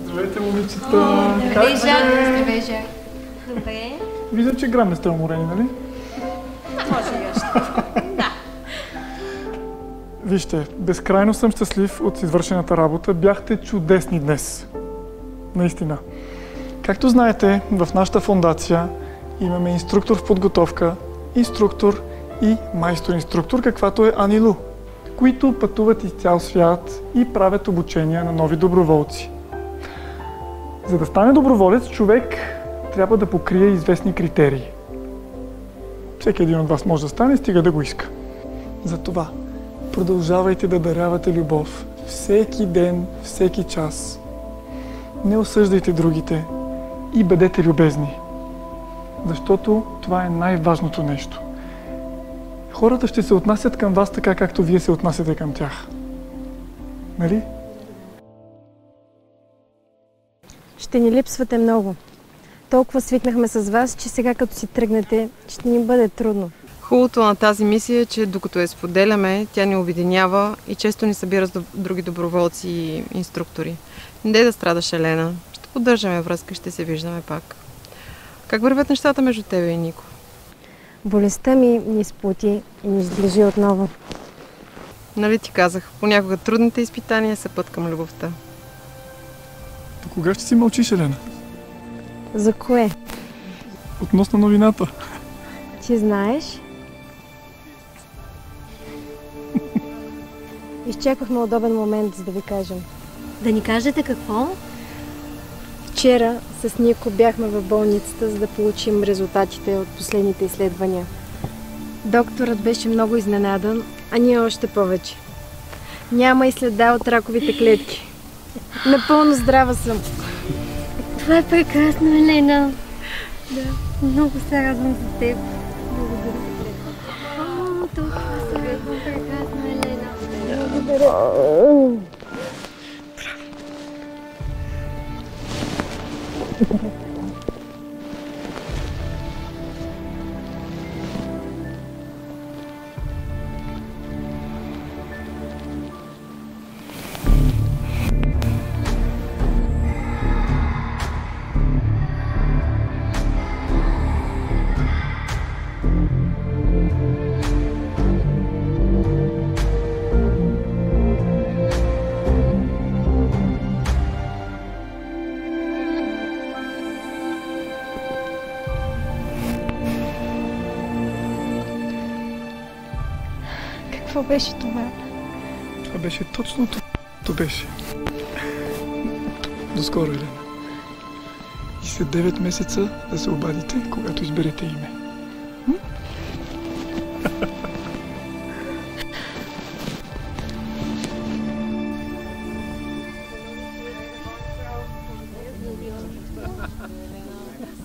Здравейте, момичета! Здравей, Жак! Здравей, Жак! Добре. Виждам, че грам не сте уморени, нали? Може и още. Да. Вижте, безкрайно съм щастлив от извършената работа. Бяхте чудесни днес. Наистина. Както знаете, в нашата фондация имаме инструктор в подготовка, инструктор и майстор-инструктор, каквато е Анилу, които пътуват из цял свят и правят обучения на нови доброволци. За да стане доброволец, човек трябва да покрие известни критерии. Всеки един от вас може да стане, стига да го иска. Затова продължавайте да дарявате любов всеки ден, всеки час. Не осъждайте другите и бъдете любезни. Защото това е най-важното нещо. Хората ще се отнасят към вас така, както вие се отнасяте към тях. Нали? Ще ни липсвате много. Толкова свикнахме с вас, че сега като си тръгнете, ще ни бъде трудно. Хубавото на тази мисия е, че докато я споделяме, тя ни обединява и често ни събира с други доброволци и инструктори. Не дай да страдаш, Елена. Ще поддържаме връзка и ще се виждаме пак. Как вървят нещата между тебе и Нико? Болестта ми ни сплоти и ни сближи отново. Нали ти казах, понякога трудните изпитания са път към любовта. До кога ще си мълчиш, Елена? За кое? Относно новината. Ти знаеш? Изчаквахме удобен момент, за да ви кажем. Да ни кажете какво? Вчера с Нико бяхме в болницата, за да получим резултатите от последните изследвания. Докторът беше много изненадан, а ние още повече. Няма и следа от раковите клетки. Напълно здрава съм. Това е прекрасно, Елена. Да, много се радвам за теб. Благодаря. Толкова се радвам, прекрасно, Елена. Благодаря. Какво беше това? Това беше точно това беше. До скоро, Елена. И след 9 месеца да се обадите, когато изберете име.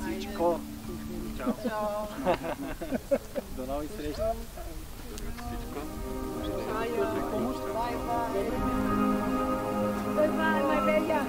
Всичко. Чао. До нови срещи. Bye bye, my bella.